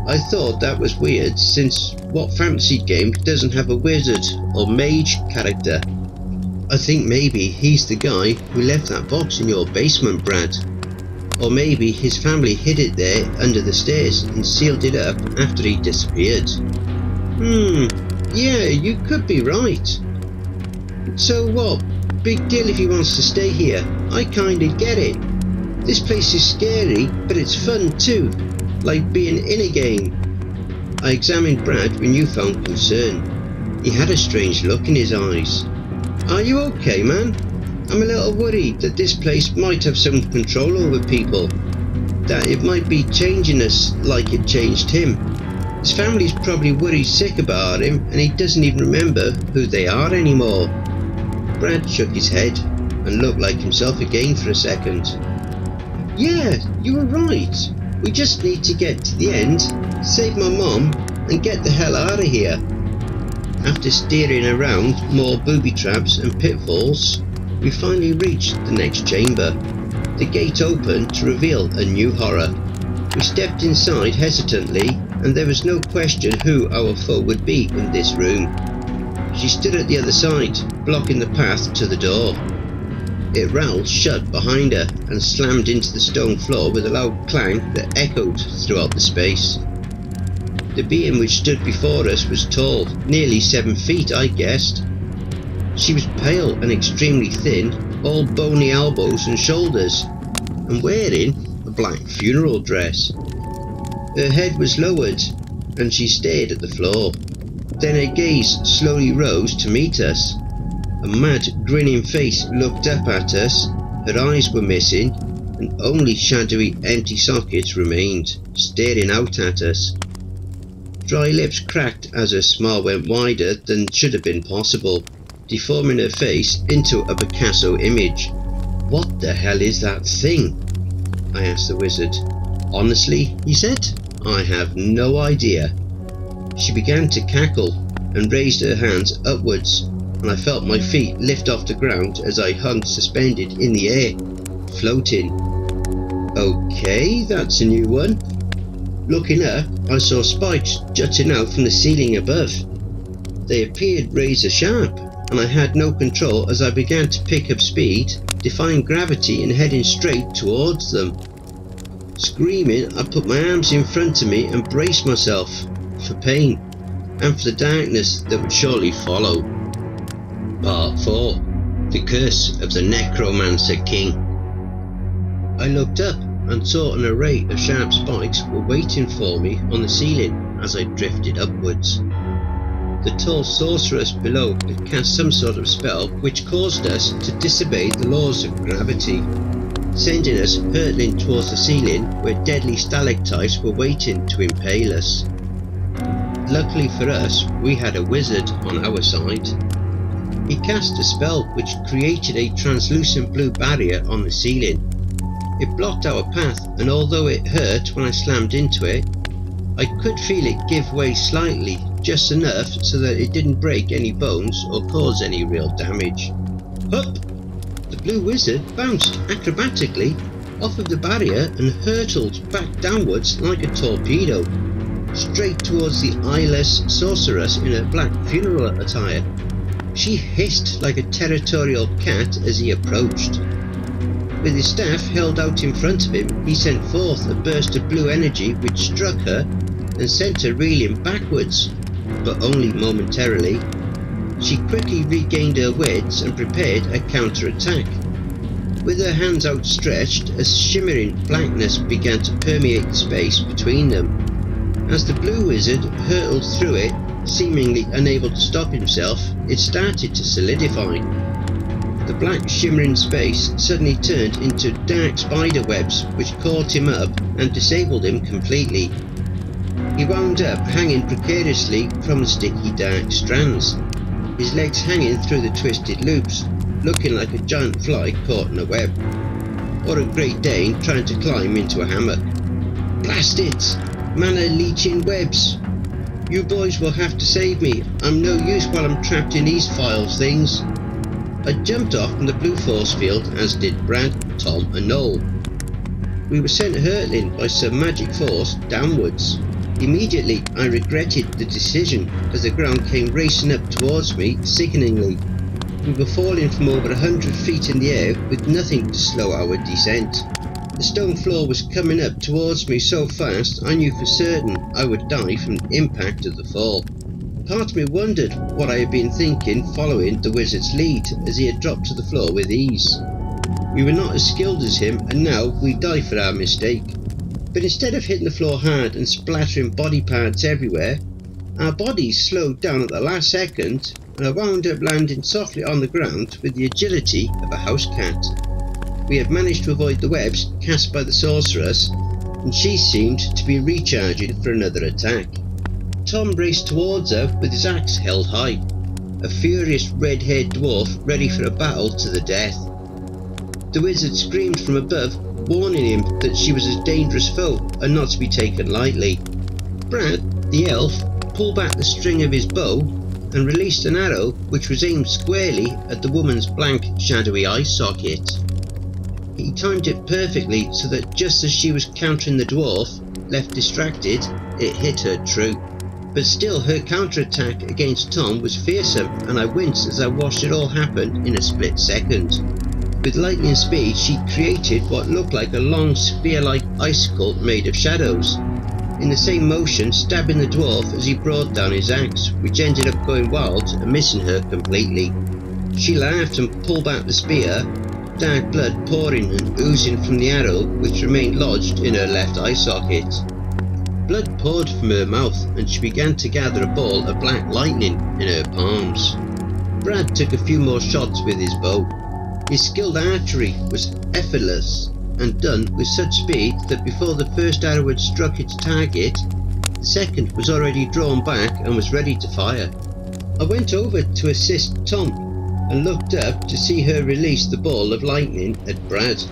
I thought that was weird, since what fantasy game doesn't have a wizard or mage character? I think maybe he's the guy who left that box in your basement, Brad. Or maybe his family hid it there under the stairs and sealed it up after he disappeared." Yeah, you could be right. "So what? Big deal if he wants to stay here. I kinda get it. This place is scary, but it's fun too, like being in a game." I examined Brad with newfound concern. He had a strange look in his eyes. "Are you okay, man? I'm a little worried that this place might have some control over people, that it might be changing us like it changed him. His family's probably worried sick about him and he doesn't even remember who they are anymore." Brad shook his head and looked like himself again for a second. "Yeah, you were right. We just need to get to the end, save my mom, and get the hell out of here." After steering around more booby traps and pitfalls, we finally reached the next chamber. The gate opened to reveal a new horror. We stepped inside hesitantly, and there was no question who our foe would be in this room. She stood at the other side, blocking the path to the door. It rattled shut behind her and slammed into the stone floor with a loud clang that echoed throughout the space. The being which stood before us was tall, nearly 7 feet I guessed. She was pale and extremely thin, all bony elbows and shoulders, and wearing a black funeral dress. Her head was lowered, and she stared at the floor. Then her gaze slowly rose to meet us. A mad, grinning face looked up at us, her eyes were missing, and only shadowy, empty sockets remained, staring out at us. Dry lips cracked as her smile went wider than should have been possible, deforming her face into a Picasso image. "What the hell is that thing?" I asked the wizard. "Honestly," he said, "I have no idea." She began to cackle and raised her hands upwards, and I felt my feet lift off the ground as I hung suspended in the air, floating. Okay, that's a new one. Looking up, I saw spikes jutting out from the ceiling above. They appeared razor sharp, and I had no control as I began to pick up speed, defying gravity and heading straight towards them. Screaming, I put my arms in front of me and braced myself for pain, and for the darkness that would surely follow. Part 4. The Curse of the Necromancer King. I looked up and saw an array of sharp spikes were waiting for me on the ceiling as I drifted upwards. The tall sorceress below had cast some sort of spell which caused us to disobey the laws of gravity. sending us hurtling towards the ceiling where deadly stalactites were waiting to impale us. Luckily for us, we had a wizard on our side. He cast a spell which created a translucent blue barrier on the ceiling. It blocked our path, and although it hurt when I slammed into it, I could feel it give way slightly, just enough so that it didn't break any bones or cause any real damage. Hup! The blue wizard bounced acrobatically off of the barrier and hurtled back downwards like a torpedo, straight towards the eyeless sorceress in her black funeral attire. She hissed like a territorial cat as he approached. With his staff held out in front of him, he sent forth a burst of blue energy which struck her and sent her reeling backwards, but only momentarily. She quickly regained her wits and prepared a counter-attack. With her hands outstretched, a shimmering blackness began to permeate the space between them. As the blue wizard hurtled through it, seemingly unable to stop himself, it started to solidify. The black shimmering space suddenly turned into dark spider webs which caught him up and disabled him completely. He wound up hanging precariously from the sticky dark strands, his legs hanging through the twisted loops, looking like a giant fly caught in a web, or a Great Dane trying to climb into a hammock. Blast it! Mana leeching webs! You boys will have to save me. I'm no use while I'm trapped in these files things. I jumped off from the blue force field, as did Brad, Tom and Noel. We were sent hurtling by some magic force downwards. Immediately I regretted the decision as the ground came racing up towards me sickeningly. We were falling from over 100 feet in the air with nothing to slow our descent. The stone floor was coming up towards me so fast I knew for certain I would die from the impact of the fall. Part of me wondered what I had been thinking following the wizard's lead as he had dropped to the floor with ease. We were not as skilled as him and now we die for our mistake. But instead of hitting the floor hard and splattering body parts everywhere, our bodies slowed down at the last second and I wound up landing softly on the ground with the agility of a house cat. We had managed to avoid the webs cast by the sorceress, and she seemed to be recharging for another attack. Tom raced towards her with his axe held high, a furious red-haired dwarf ready for a battle to the death. The wizard screamed from above, warning him that she was a dangerous foe and not to be taken lightly. Brad, the elf, pulled back the string of his bow and released an arrow which was aimed squarely at the woman's blank, shadowy eye socket. He timed it perfectly so that just as she was countering the dwarf, left distracted, it hit her true. But still her counterattack against Tom was fearsome and I winced as I watched it all happen in a split second. With lightning speed she created what looked like a long spear-like icicle made of shadows, in the same motion stabbing the dwarf as he brought down his axe, which ended up going wild and missing her completely. She laughed and pulled back the spear, dark blood pouring and oozing from the arrow which remained lodged in her left eye socket. Blood poured from her mouth and she began to gather a ball of black lightning in her palms. Brad took a few more shots with his bow. His skilled archery was effortless and done with such speed that before the first arrow had struck its target, the second was already drawn back and was ready to fire. I went over to assist Tom and looked up to see her release the ball of lightning at Brad.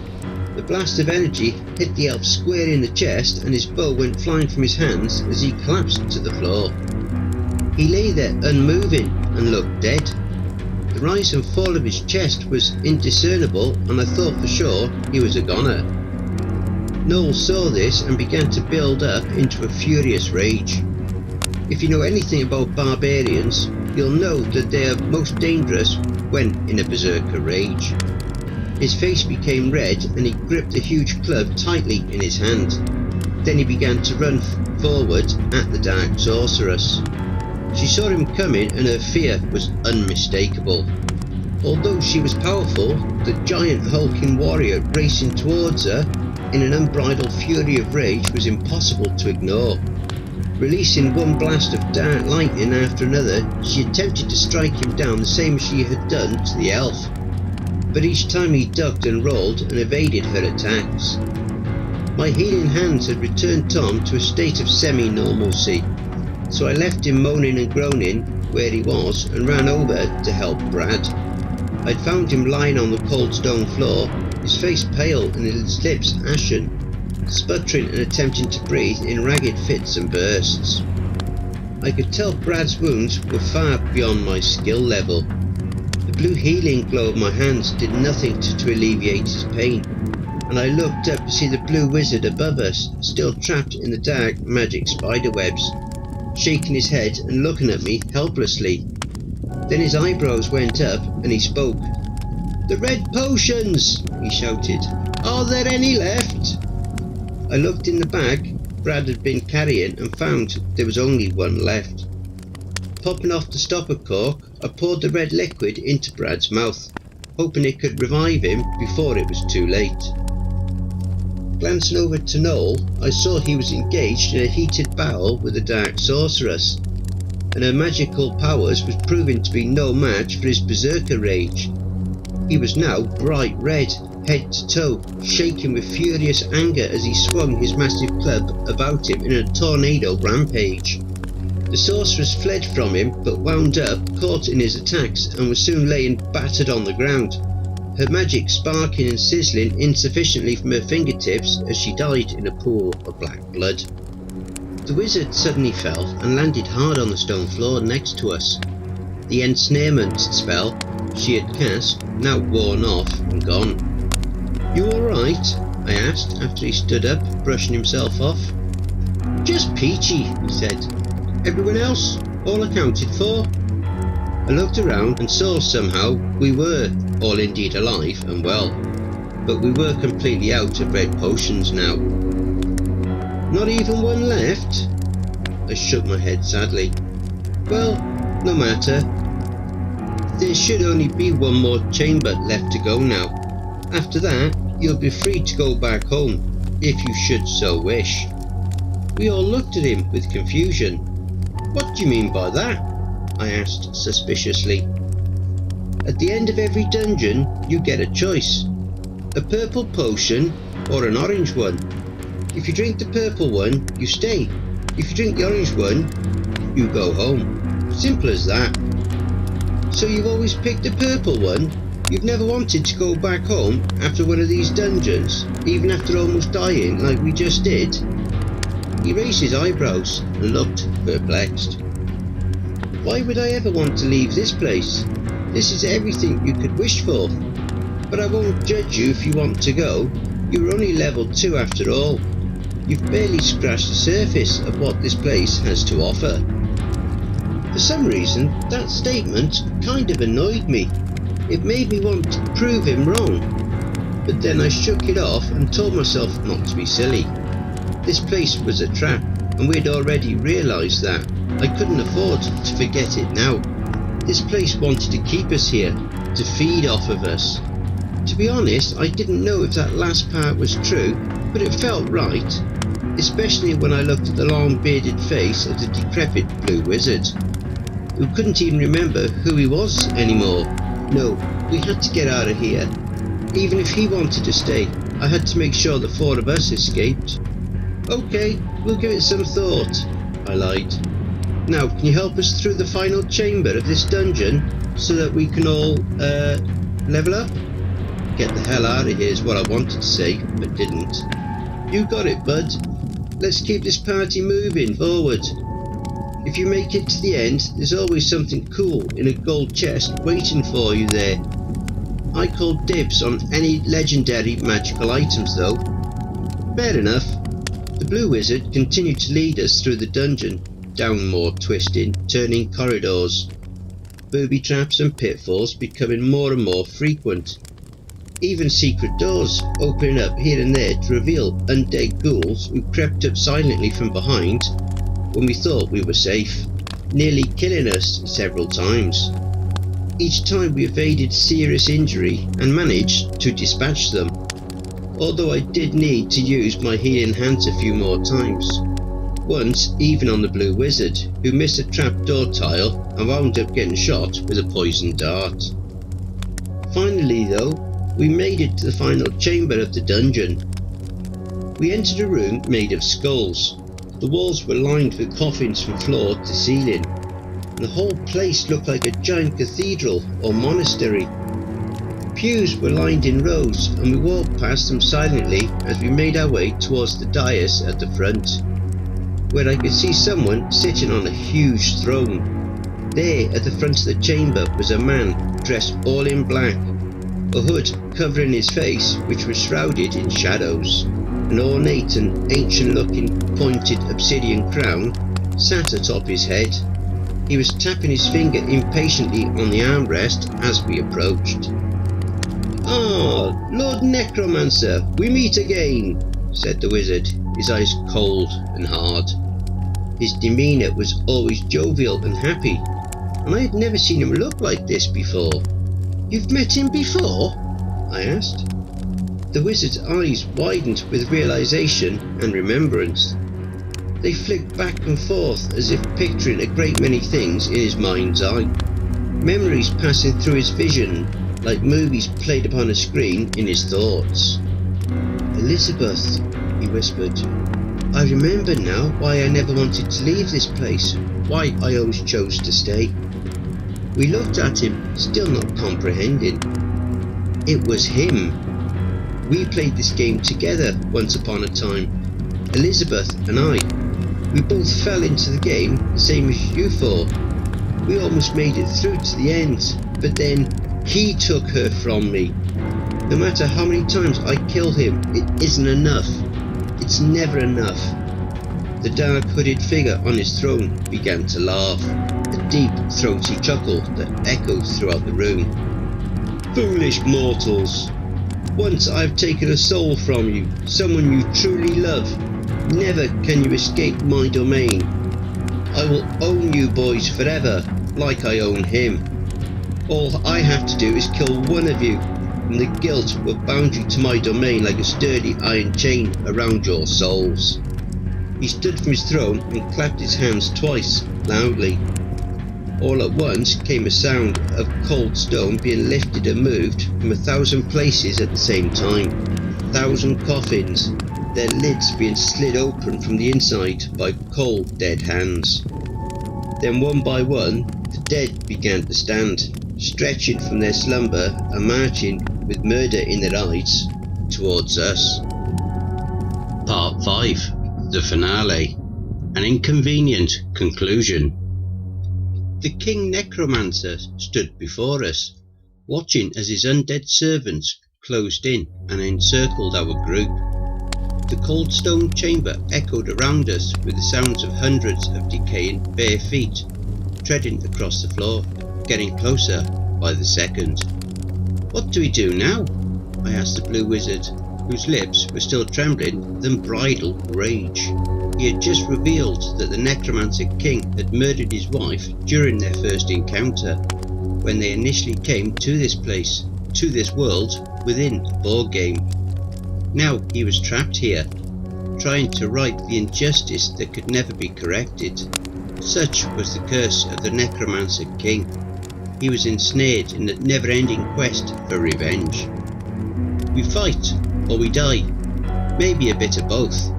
The blast of energy hit the elf square in the chest and his bow went flying from his hands as he collapsed to the floor. He lay there unmoving and looked dead. The rise and fall of his chest was indiscernible and I thought for sure he was a goner. Noel saw this and began to build up into a furious rage. If you know anything about barbarians, you'll know that they are most dangerous when in a berserker rage. His face became red and he gripped a huge club tightly in his hand. Then he began to run forward at the dark sorceress. She saw him coming and her fear was unmistakable. Although she was powerful, the giant hulking warrior racing towards her in an unbridled fury of rage was impossible to ignore. Releasing one blast of dark lightning after another, she attempted to strike him down the same as she had done to the elf. but each time he ducked and rolled and evaded her attacks. My healing hands had returned Tom to a state of semi-normalcy, so I left him moaning and groaning where he was and ran over to help Brad. I'd found him lying on the cold stone floor, his face pale and his lips ashen, sputtering and attempting to breathe in ragged fits and bursts. I could tell Brad's wounds were far beyond my skill level. The blue healing glow of my hands did nothing to alleviate his pain, and I looked up to see the blue wizard above us, still trapped in the dark magic spiderwebs, shaking his head and looking at me helplessly. Then his eyebrows went up and he spoke. "The red potions!" he shouted. "Are there any left?" I looked in the bag Brad had been carrying and found there was only one left. Popping off the stopper cork, I poured the red liquid into Brad's mouth, hoping it could revive him before it was too late. Glancing over to Noel, I saw he was engaged in a heated battle with a dark sorceress, and her magical powers was proving to be no match for his berserker rage. He was now bright red, head to toe, shaking with furious anger as he swung his massive club about him in a tornado rampage. The sorceress fled from him but wound up, caught in his attacks, and was soon laying battered on the ground, her magic sparking and sizzling insufficiently from her fingertips as she died in a pool of black blood. The wizard suddenly fell and landed hard on the stone floor next to us. The ensnarement spell she had cast now worn off and gone. "You alright?" I asked after he stood up, brushing himself off. "Just peachy," he said. "Everyone else? All accounted for?" I looked around and saw somehow we were all indeed alive and well, but we were completely out of red potions now. "Not even one left?" I shook my head sadly. "Well, no matter. There should only be one more chamber left to go now. After that, you'll be free to go back home, if you should so wish." We all looked at him with confusion. "What do you mean by that?" I asked suspiciously. "At the end of every dungeon, you get a choice. A purple potion or an orange one. If you drink the purple one, you stay. If you drink the orange one, you go home. Simple as that." "So you've always picked the purple one? You've never wanted to go back home after one of these dungeons, even after almost dying like we just did?" He raised his eyebrows and looked perplexed. "Why would I ever want to leave this place? This is everything you could wish for. But I won't judge you if you want to go. You're only level 2 after all. You've barely scratched the surface of what this place has to offer." For some reason, that statement kind of annoyed me. It made me want to prove him wrong. But then I shook it off and told myself not to be silly. This place was a trap, and we'd already realised that. I couldn't afford to forget it now. This place wanted to keep us here, to feed off of us. To be honest, I didn't know if that last part was true, but it felt right, especially when I looked at the long bearded face of the decrepit blue wizard, who couldn't even remember who he was anymore. No, we had to get out of here. Even if he wanted to stay, I had to make sure the 4 of us escaped. "Okay, we'll give it some thought," I lied. "Now, can you help us through the final chamber of this dungeon so that we can all, level up?" "Get the hell out of here" is what I wanted to say, but didn't. "You got it, bud. Let's keep this party moving forward. If you make it to the end, there's always something cool in a gold chest waiting for you there. I called dibs on any legendary magical items though." "Fair enough." The blue wizard continued to lead us through the dungeon, down more twisting, turning corridors, booby traps and pitfalls becoming more and more frequent. Even secret doors opening up here and there to reveal undead ghouls who crept up silently from behind when we thought we were safe, nearly killing us several times. Each time we evaded serious injury and managed to dispatch them, although I did need to use my healing hands a few more times. Once even on the blue wizard, who missed a trapdoor tile and wound up getting shot with a poisoned dart. Finally though, we made it to the final chamber of the dungeon. We entered a room made of skulls. The walls were lined with coffins from floor to ceiling, and the whole place looked like a giant cathedral or monastery. Pews were lined in rows, and we walked past them silently as we made our way towards the dais at the front, where I could see someone sitting on a huge throne. There at the front of the chamber was a man dressed all in black, a hood covering his face which was shrouded in shadows. An ornate and ancient looking pointed obsidian crown sat atop his head. He was tapping his finger impatiently on the armrest as we approached. "Ah, Lord Necromancer, we meet again," said the wizard, his eyes cold and hard. His demeanour was always jovial and happy, and I had never seen him look like this before. "You've met him before?" I asked. The wizard's eyes widened with realization and remembrance. They flicked back and forth as if picturing a great many things in his mind's eye, memories passing through his vision like movies played upon a screen in his thoughts. "Elizabeth," he whispered, "I remember now why I never wanted to leave this place, why I always chose to stay." We looked at him, still not comprehending. It was him. We played this game together once upon a time, Elizabeth and I. We both fell into the game the same as you four. We almost made it through to the end, but then he took her from me. No matter how many times I kill him, it isn't enough. It's never enough. The dark hooded figure on his throne began to laugh, a deep throaty chuckle that echoed throughout the room. "Foolish mortals! Once I've taken a soul from you, someone you truly love, never can you escape my domain. I will own you boys forever, like I own him. All I have to do is kill one of you, and the guilt will bound you to my domain like a sturdy iron chain around your souls." He stood from his throne and clapped his hands twice, loudly. All at once came a sound of cold stone being lifted and moved from 1,000 places at the same time. 1,000 coffins, their lids being slid open from the inside by cold, dead hands. Then one by one, the dead began to stand, stretching from their slumber and marching with murder in their eyes towards us. Part 5. The finale. An inconvenient conclusion. The King Necromancer stood before us, watching as his undead servants closed in and encircled our group. The cold stone chamber echoed around us with the sounds of hundreds of decaying bare feet treading across the floor, getting closer by the second. "What do we do now?" I asked the blue wizard, whose lips were still trembling with unbridled rage. He had just revealed that the Necromancer King had murdered his wife during their first encounter, when they initially came to this place, to this world, within a board game. Now he was trapped here, trying to right the injustice that could never be corrected. Such was the curse of the Necromancer King. He was ensnared in a never-ending quest for revenge. We fight, or we die, maybe a bit of both.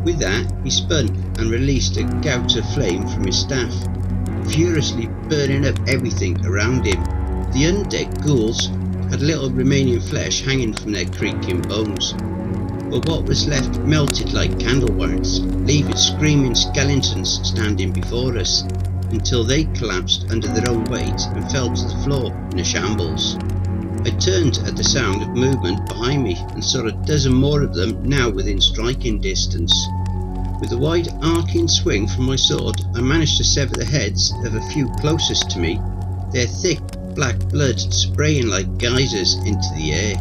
With that, he spun and released a gout of flame from his staff, furiously burning up everything around him. The undead ghouls had little remaining flesh hanging from their creaking bones, but what was left melted like candle wax, leaving screaming skeletons standing before us, until they collapsed under their own weight and fell to the floor in a shambles. I turned at the sound of movement behind me and saw a dozen more of them now within striking distance. With a wide arcing swing from my sword, I managed to sever the heads of a few closest to me, their thick black blood spraying like geysers into the air.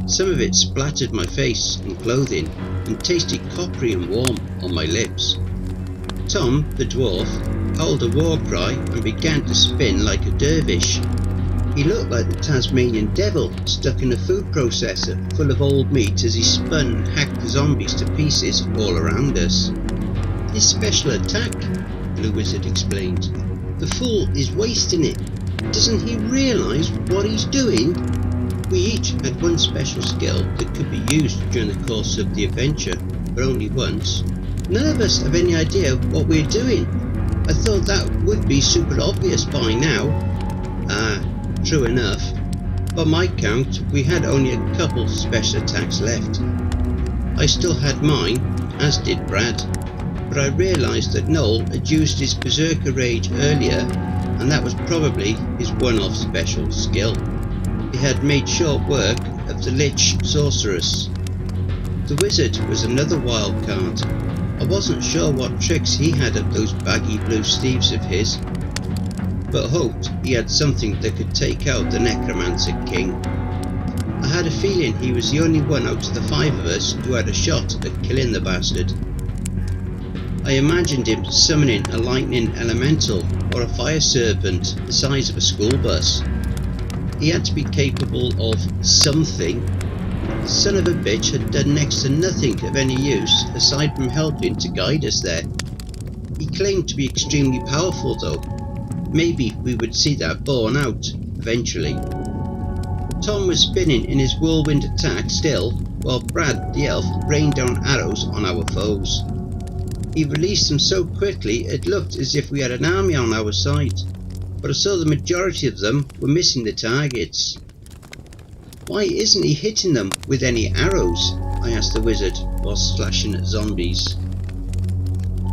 Some of it splattered my face and clothing and tasted coppery and warm on my lips. Tom, the dwarf, howled a war cry and began to spin like a dervish. He looked like the Tasmanian devil stuck in a food processor full of old meat as he spun and hacked the zombies to pieces all around us. "His special attack," the wizard explained. "The fool is wasting it. Doesn't he realise what he's doing? We each had one special skill that could be used during the course of the adventure, but only once. None of us have any idea what we're doing. I thought that would be super obvious by now. Ah, true enough. By my count, we had only a couple special attacks left. I still had mine, as did Brad, but I realised that Noel had used his Berserker Rage earlier, and that was probably his one-off special skill. He had made short work of the Lich Sorceress. The Wizard was another wild card. I wasn't sure what tricks he had up those baggy blue sleeves of his, but hoped he had something that could take out the Necromancer King. I had a feeling he was the only one out of the 5 of us who had a shot at killing the bastard. I imagined him summoning a lightning elemental or a fire serpent the size of a school bus. He had to be capable of something. The son of a bitch had done next to nothing of any use aside from helping to guide us there. He claimed to be extremely powerful though. Maybe we would see that borne out eventually. Tom was spinning in his whirlwind attack still, while Brad the elf rained down arrows on our foes. He released them so quickly it looked as if we had an army on our side, but I saw the majority of them were missing the targets. Why isn't he hitting them with any arrows? I asked the wizard while slashing at zombies.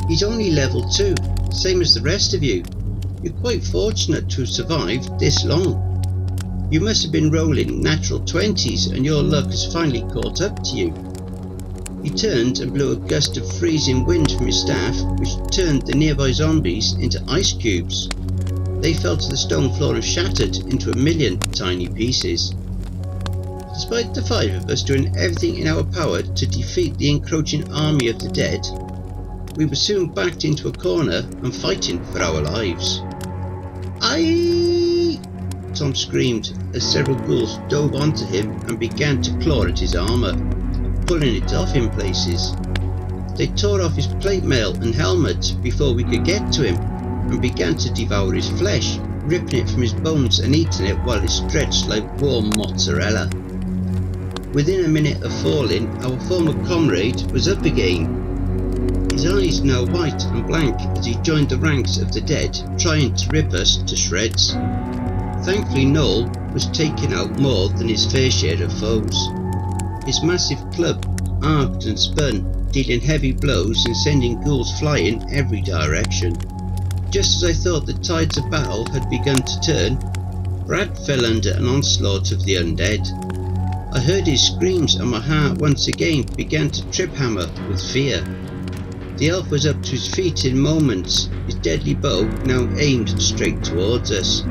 He's only level 2, same as the rest of you. You're quite fortunate to have survived this long. You must have been rolling natural 20s and your luck has finally caught up to you. He turned and blew a gust of freezing wind from his staff, which turned the nearby zombies into ice cubes. They fell to the stone floor and shattered into a million tiny pieces. Despite the 5 of us doing everything in our power to defeat the encroaching army of the dead, we were soon backed into a corner and fighting for our lives. Aye! Tom screamed as several ghouls dove onto him and began to claw at his armour, pulling it off in places. They tore off his plate mail and helmet before we could get to him and began to devour his flesh, ripping it from his bones and eating it while it stretched like warm mozzarella. Within a minute of falling, our former comrade was up again. His eyes now white and blank as he joined the ranks of the dead, trying to rip us to shreds. Thankfully Noel was taking out more than his fair share of foes. His massive club arced and spun, dealing heavy blows and sending ghouls flying every direction. Just as I thought the tides of battle had begun to turn, Brad fell under an onslaught of the undead. I heard his screams and my heart once again began to trip hammer with fear. The elf was up to his feet in moments, his deadly bow now aimed straight towards us.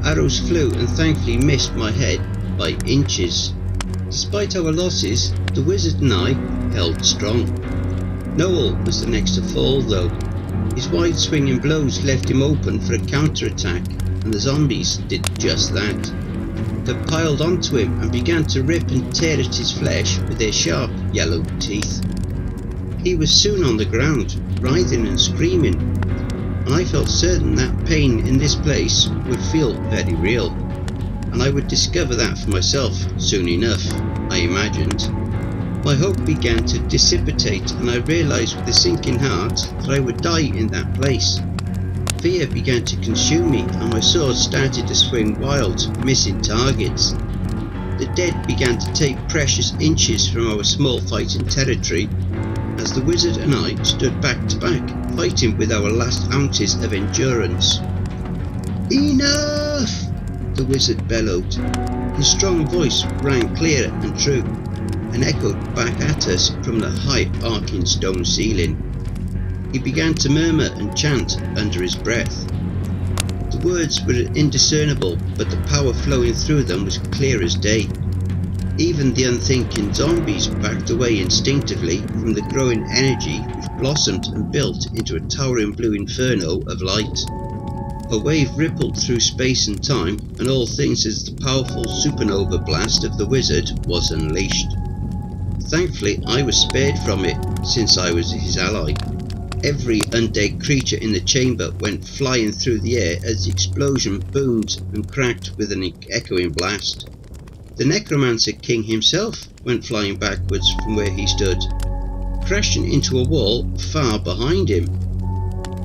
Arrows flew and thankfully missed my head by inches. Despite our losses, the wizard and I held strong. Noel was the next to fall though. His wide swinging blows left him open for a counter-attack, and the zombies did just that. They piled onto him and began to rip and tear at his flesh with their sharp yellow teeth. He was soon on the ground, writhing and screaming, and I felt certain that pain in this place would feel very real, and I would discover that for myself soon enough, I imagined. My hope began to dissipate and I realised with a sinking heart that I would die in that place. Fear began to consume me and my sword started to swing wild, missing targets. The dead began to take precious inches from our small fighting territory as the wizard and I stood back to back, fighting with our last ounces of endurance. Enough! The wizard bellowed. His strong voice rang clear and true, and echoed back at us from the high arcing stone ceiling. He began to murmur and chant under his breath. The words were indiscernible, but the power flowing through them was clear as day. Even the unthinking zombies backed away instinctively from the growing energy which blossomed and built into a towering blue inferno of light. A wave rippled through space and time, and all things as the powerful supernova blast of the wizard was unleashed. Thankfully I was spared from it, since I was his ally. Every undead creature in the chamber went flying through the air as the explosion boomed and cracked with an echoing blast. The Necromancer King himself went flying backwards from where he stood, crashing into a wall far behind him.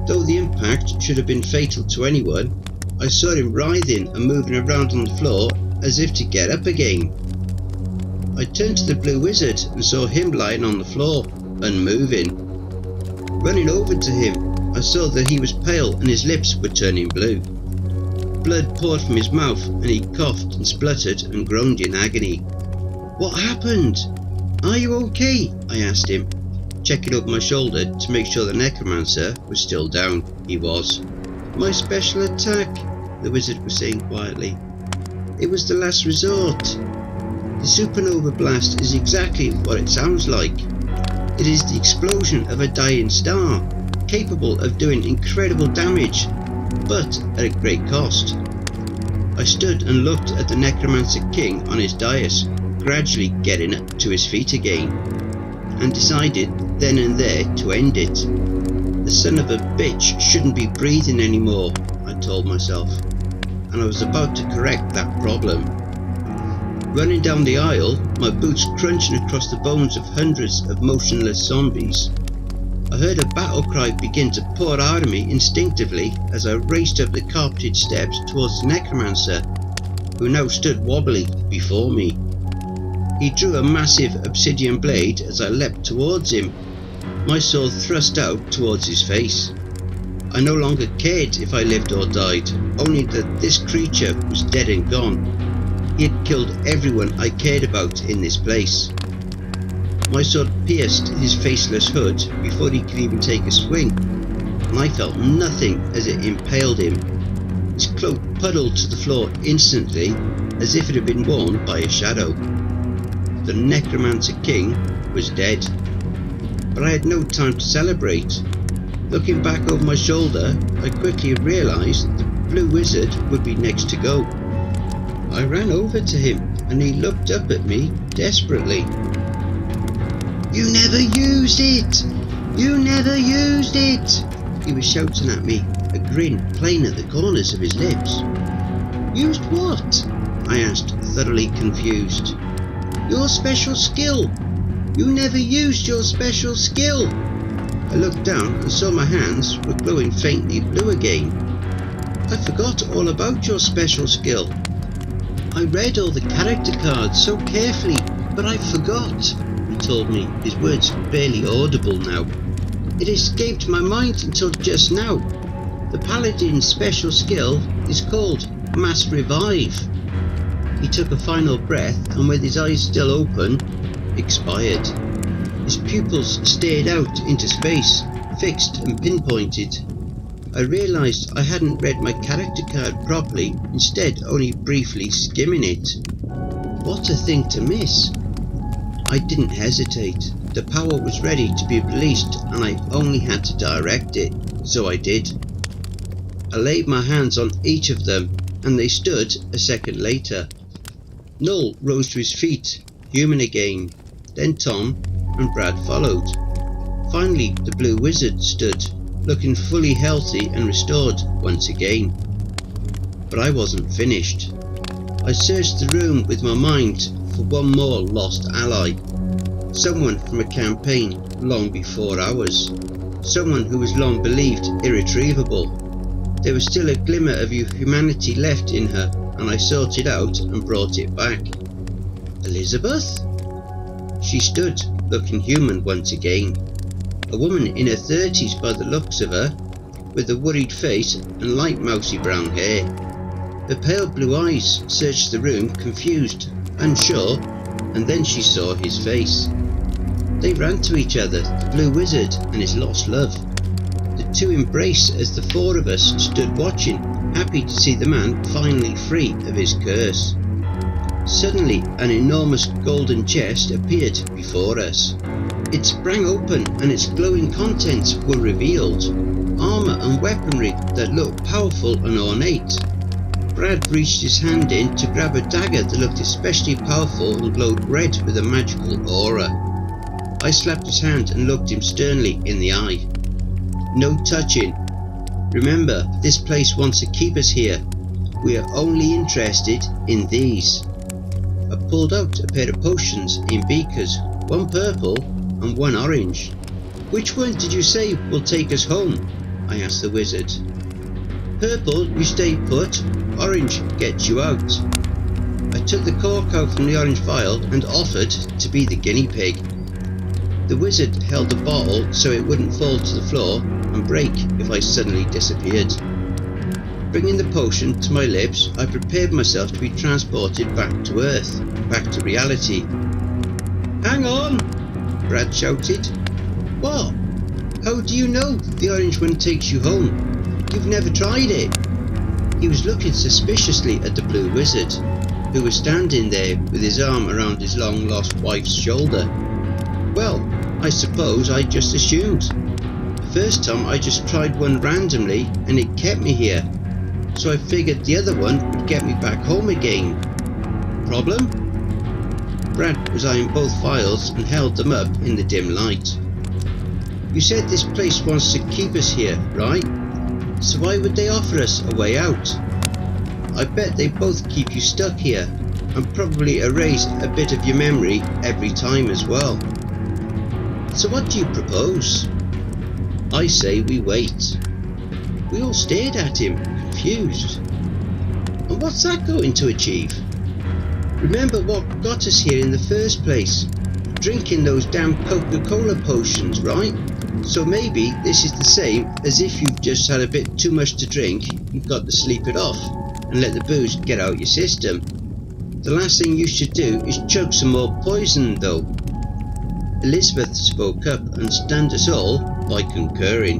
Though the impact should have been fatal to anyone, I saw him writhing and moving around on the floor as if to get up again. I turned to the Blue Wizard and saw him lying on the floor, unmoving. Running over to him, I saw that he was pale and his lips were turning blue. Blood poured from his mouth and he coughed and spluttered and groaned in agony. "What happened? Are you okay?" I asked him, checking over my shoulder to make sure the Necromancer was still down. He was. "My special attack," the wizard was saying quietly. "It was the last resort. The supernova blast is exactly what it sounds like. It is the explosion of a dying star, capable of doing incredible damage, but at a great cost." I stood and looked at the Necromancer King on his dais, gradually getting up to his feet again, and decided then and there to end it. The son of a bitch shouldn't be breathing anymore, I told myself, and I was about to correct that problem. Running down the aisle, my boots crunching across the bones of hundreds of motionless zombies, I heard a battle cry begin to pour out of me instinctively as I raced up the carpeted steps towards the Necromancer, who now stood wobbly before me. He drew a massive obsidian blade as I leapt towards him, my sword thrust out towards his face. I no longer cared if I lived or died, only that this creature was dead and gone. He had killed everyone I cared about in this place. My sword pierced his faceless hood before he could even take a swing, and I felt nothing as it impaled him. His cloak puddled to the floor instantly, as if it had been worn by a shadow. The Necromancer King was dead, but I had no time to celebrate. Looking back over my shoulder, I quickly realised the Blue Wizard would be next to go. I ran over to him and he looked up at me desperately. "You never used it! You never used it!" he was shouting at me, a grin playing at the corners of his lips. "Used what?" I asked, thoroughly confused. "Your special skill! You never used your special skill!" I looked down and saw my hands were glowing faintly blue again. "I forgot all about your special skill. I read all the character cards so carefully, but I forgot," he told me, his words barely audible now. "It escaped my mind until just now. The Paladin's special skill is called Mass Revive." He took a final breath and with his eyes still open, expired. His pupils stared out into space, fixed and pinpointed. I realised I hadn't read my character card properly, instead only briefly skimming it. What a thing to miss. I didn't hesitate. The power was ready to be released and I only had to direct it, so I did. I laid my hands on each of them and they stood a second later. Null rose to his feet, human again, then Tom and Brad followed. Finally the Blue Wizard stood, looking fully healthy and restored once again. But I wasn't finished. I searched the room with my mind for one more lost ally. Someone from a campaign long before ours. Someone who was long believed irretrievable. There was still a glimmer of humanity left in her, and I sought it out and brought it back. Elizabeth? She stood, looking human once again. A woman in her 30s by the looks of her, with a worried face and light mousy brown hair. Her pale blue eyes searched the room, confused, unsure, and then she saw his face. They ran to each other, the Blue Wizard and his lost love. The two embraced as the four of us stood watching, happy to see the man finally free of his curse. Suddenly an enormous golden chest appeared before us. It sprang open and its glowing contents were revealed. Armour and weaponry that looked powerful and ornate. Brad reached his hand in to grab a dagger that looked especially powerful and glowed red with a magical aura. I slapped his hand and looked him sternly in the eye. no touching. Remember, this place wants to keep us here. We are only interested in these. I pulled out a pair of potions in beakers, one purple and one orange. Which one did you say will take us home? I asked the wizard. Purple, you stay put. Orange gets you out. I took the cork out from the orange vial and offered to be the guinea pig. The wizard held the bottle so it wouldn't fall to the floor and break if I suddenly disappeared. Bringing the potion to my lips, I prepared myself to be transported back to Earth, back to reality. Hang on! Brad shouted. What? How do you know the orange one takes you home? You've never tried it. He was looking suspiciously at the blue wizard, who was standing there with his arm around his long-lost wife's shoulder. Well, I suppose I just assumed. The first time I just tried one randomly and it kept me here, so I figured the other one would get me back home again. Problem? Brad was eyeing both vials and held them up in the dim light. You said this place wants to keep us here, right? So why would they offer us a way out? I bet they both keep you stuck here, and probably erase a bit of your memory every time as well. So what do you propose? I say we wait. We all stared at him, confused. And what's that going to achieve? Remember what got us here in the first place? Drinking those damn Coca-Cola potions, right? So maybe this is the same as if you've just had a bit too much to drink, you've got to sleep it off and let the booze get out your system. The last thing you should do is chug some more poison though. Elizabeth spoke up and stunned us all by concurring.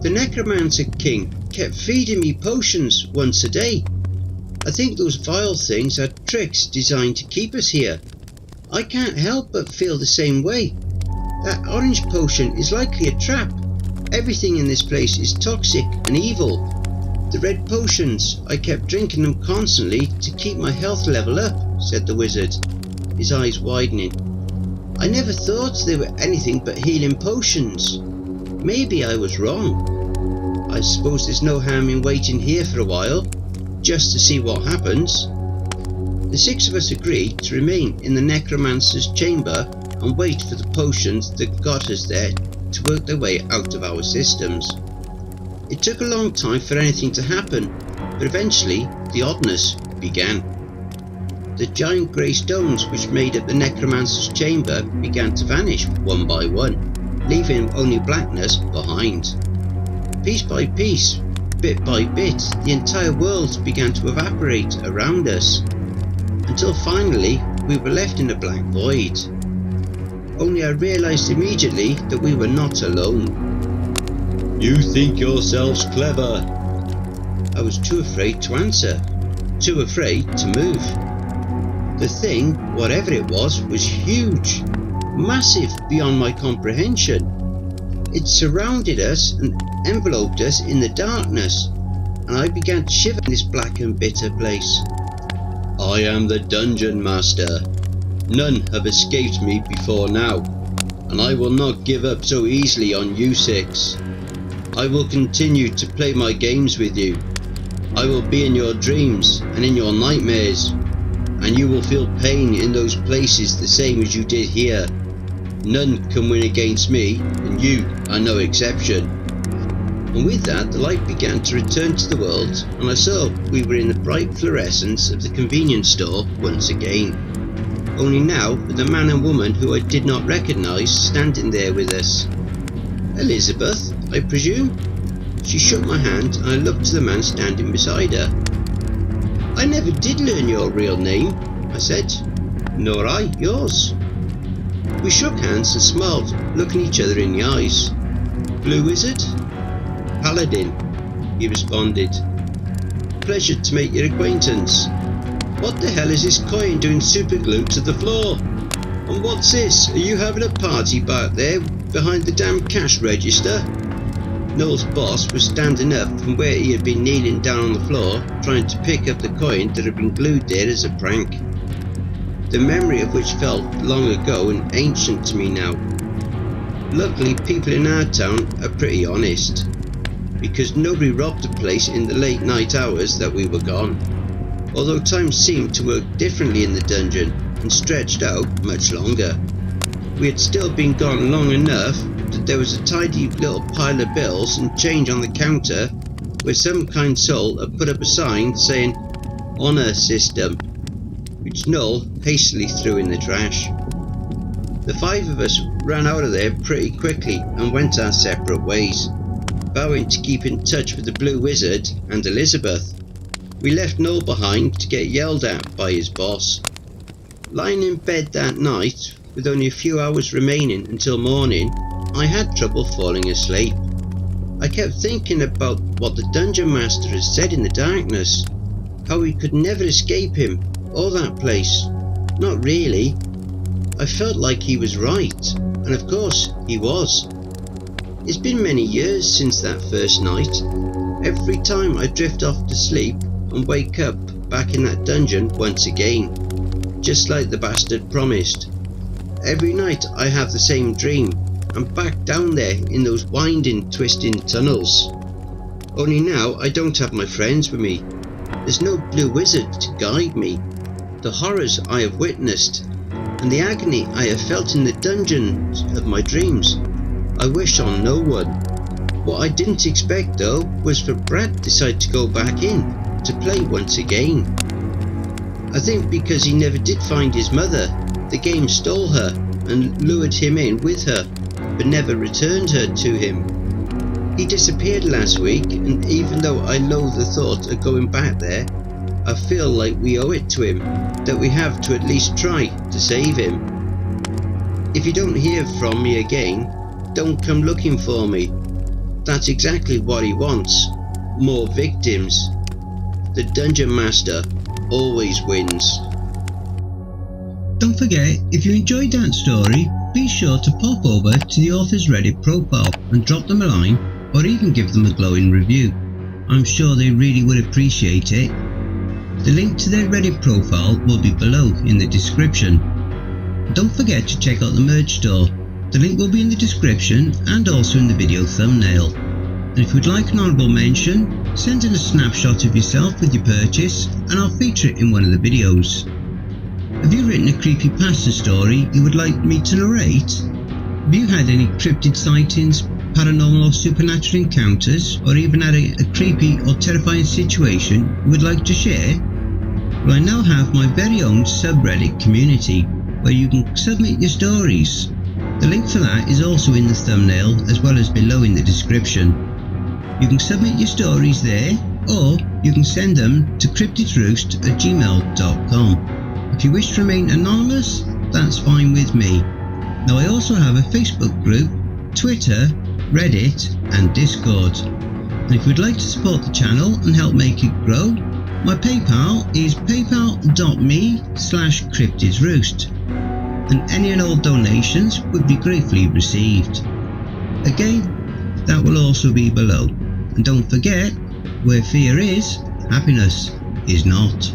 The Necromancer King kept feeding me potions once a day. I think those vile things are tricks designed to keep us here. I can't help but feel the same way. That orange potion is likely a trap. Everything in this place is toxic and evil. The red potions, I kept drinking them constantly to keep my health level up, said the wizard, his eyes widening. I never thought they were anything but healing potions. Maybe I was wrong. I suppose there's no harm in waiting here for a while, just to see what happens. The six of us agreed to remain in the Necromancer's chamber and wait for the potions that got us there to work their way out of our systems. It took a long time for anything to happen, but eventually the oddness began. The giant grey stones which made up the Necromancer's chamber began to vanish one by one, leaving only blackness behind. Piece by piece, bit by bit, the entire world began to evaporate around us, until finally we were left in a black void. Only I realised immediately that we were not alone. You think yourselves clever. I was too afraid to answer, too afraid to move. The thing, whatever it was huge, massive beyond my comprehension. It surrounded us and enveloped us in the darkness, and I began to shiver in this black and bitter place. I am the Dungeon Master. None have escaped me before now, and I will not give up so easily on you six. I will continue to play my games with you. I will be in your dreams and in your nightmares, and you will feel pain in those places the same as you did here. None can win against me, and you are no exception. And with that, the light began to return to the world, and I saw we were in the bright fluorescence of the convenience store once again. Only now with a man and woman who I did not recognise standing there with us. Elizabeth, I presume? She shook my hand and I looked to the man standing beside her. I never did learn your real name, I said. Nor I yours. We shook hands and smiled, looking each other in the eyes. Blue Wizard? Paladin, he responded. Pleasure to make your acquaintance. What the hell is this coin doing superglued to the floor? And what's this? Are you having a party back there behind the damn cash register? Noel's boss was standing up from where he had been kneeling down on the floor, trying to pick up the coin that had been glued there as a prank. The memory of which felt long ago and ancient to me now. Luckily, people in our town are pretty honest, because nobody robbed the place in the late night hours that we were gone, although time seemed to work differently in the dungeon and stretched out much longer. We had still been gone long enough that there was a tidy little pile of bills and change on the counter where some kind soul had put up a sign saying "Honour System," which Null hastily threw in the trash. The 5 of us ran out of there pretty quickly and went our separate ways, vowing to keep in touch with the Blue Wizard and Elizabeth. We left Null behind to get yelled at by his boss. Lying in bed that night, with only a few hours remaining until morning, I had trouble falling asleep. I kept thinking about what the Dungeon Master had said in the darkness, how we could never escape him or that place. Not really. I felt like he was right, and of course he was. It's been many years since that first night. Every time I drift off to sleep and wake up back in that dungeon once again, just like the bastard promised. Every night I have the same dream. I'm back down there in those winding, twisting tunnels. Only now I don't have my friends with me. There's no Blue Wizard to guide me. The horrors I have witnessed and the agony I have felt in the dungeons of my dreams, I wish on no one. What I didn't expect though was for Brad to decide to go back in to play once again. I think because he never did find his mother, the game stole her and lured him in with her, but never returned her to him. He disappeared last week, and even though I loathe the thought of going back there, I feel like we owe it to him, that we have to at least try to save him. If you don't hear from me again, don't come looking for me. That's exactly what he wants. More victims. The Dungeon Master always wins. Don't forget, if you enjoyed that story, be sure to pop over to the author's Reddit profile and drop them a line, or even give them a glowing review. I'm sure they really would appreciate it. The link to their Reddit profile will be below in the description. Don't forget to check out the merch store. The link will be in the description and also in the video thumbnail. And if you'd like an honourable mention, send in a snapshot of yourself with your purchase and I'll feature it in one of the videos. Have you written a creepypasta story you would like me to narrate? Have you had any cryptid sightings, paranormal or supernatural encounters, or even had a creepy or terrifying situation you would like to share? Well, I now have my very own subreddit community where you can submit your stories. The link for that is also in the thumbnail as well as below in the description. You can submit your stories there, or you can send them to cryptidsroost@gmail.com. If you wish to remain anonymous, that's fine with me. Now I also have a Facebook group, Twitter, Reddit and Discord. And if you'd like to support the channel and help make it grow, my PayPal is paypal.me/cryptidsroost, and any and all donations would be gratefully received. Again, that will also be below. And don't forget, where fear is, happiness is not.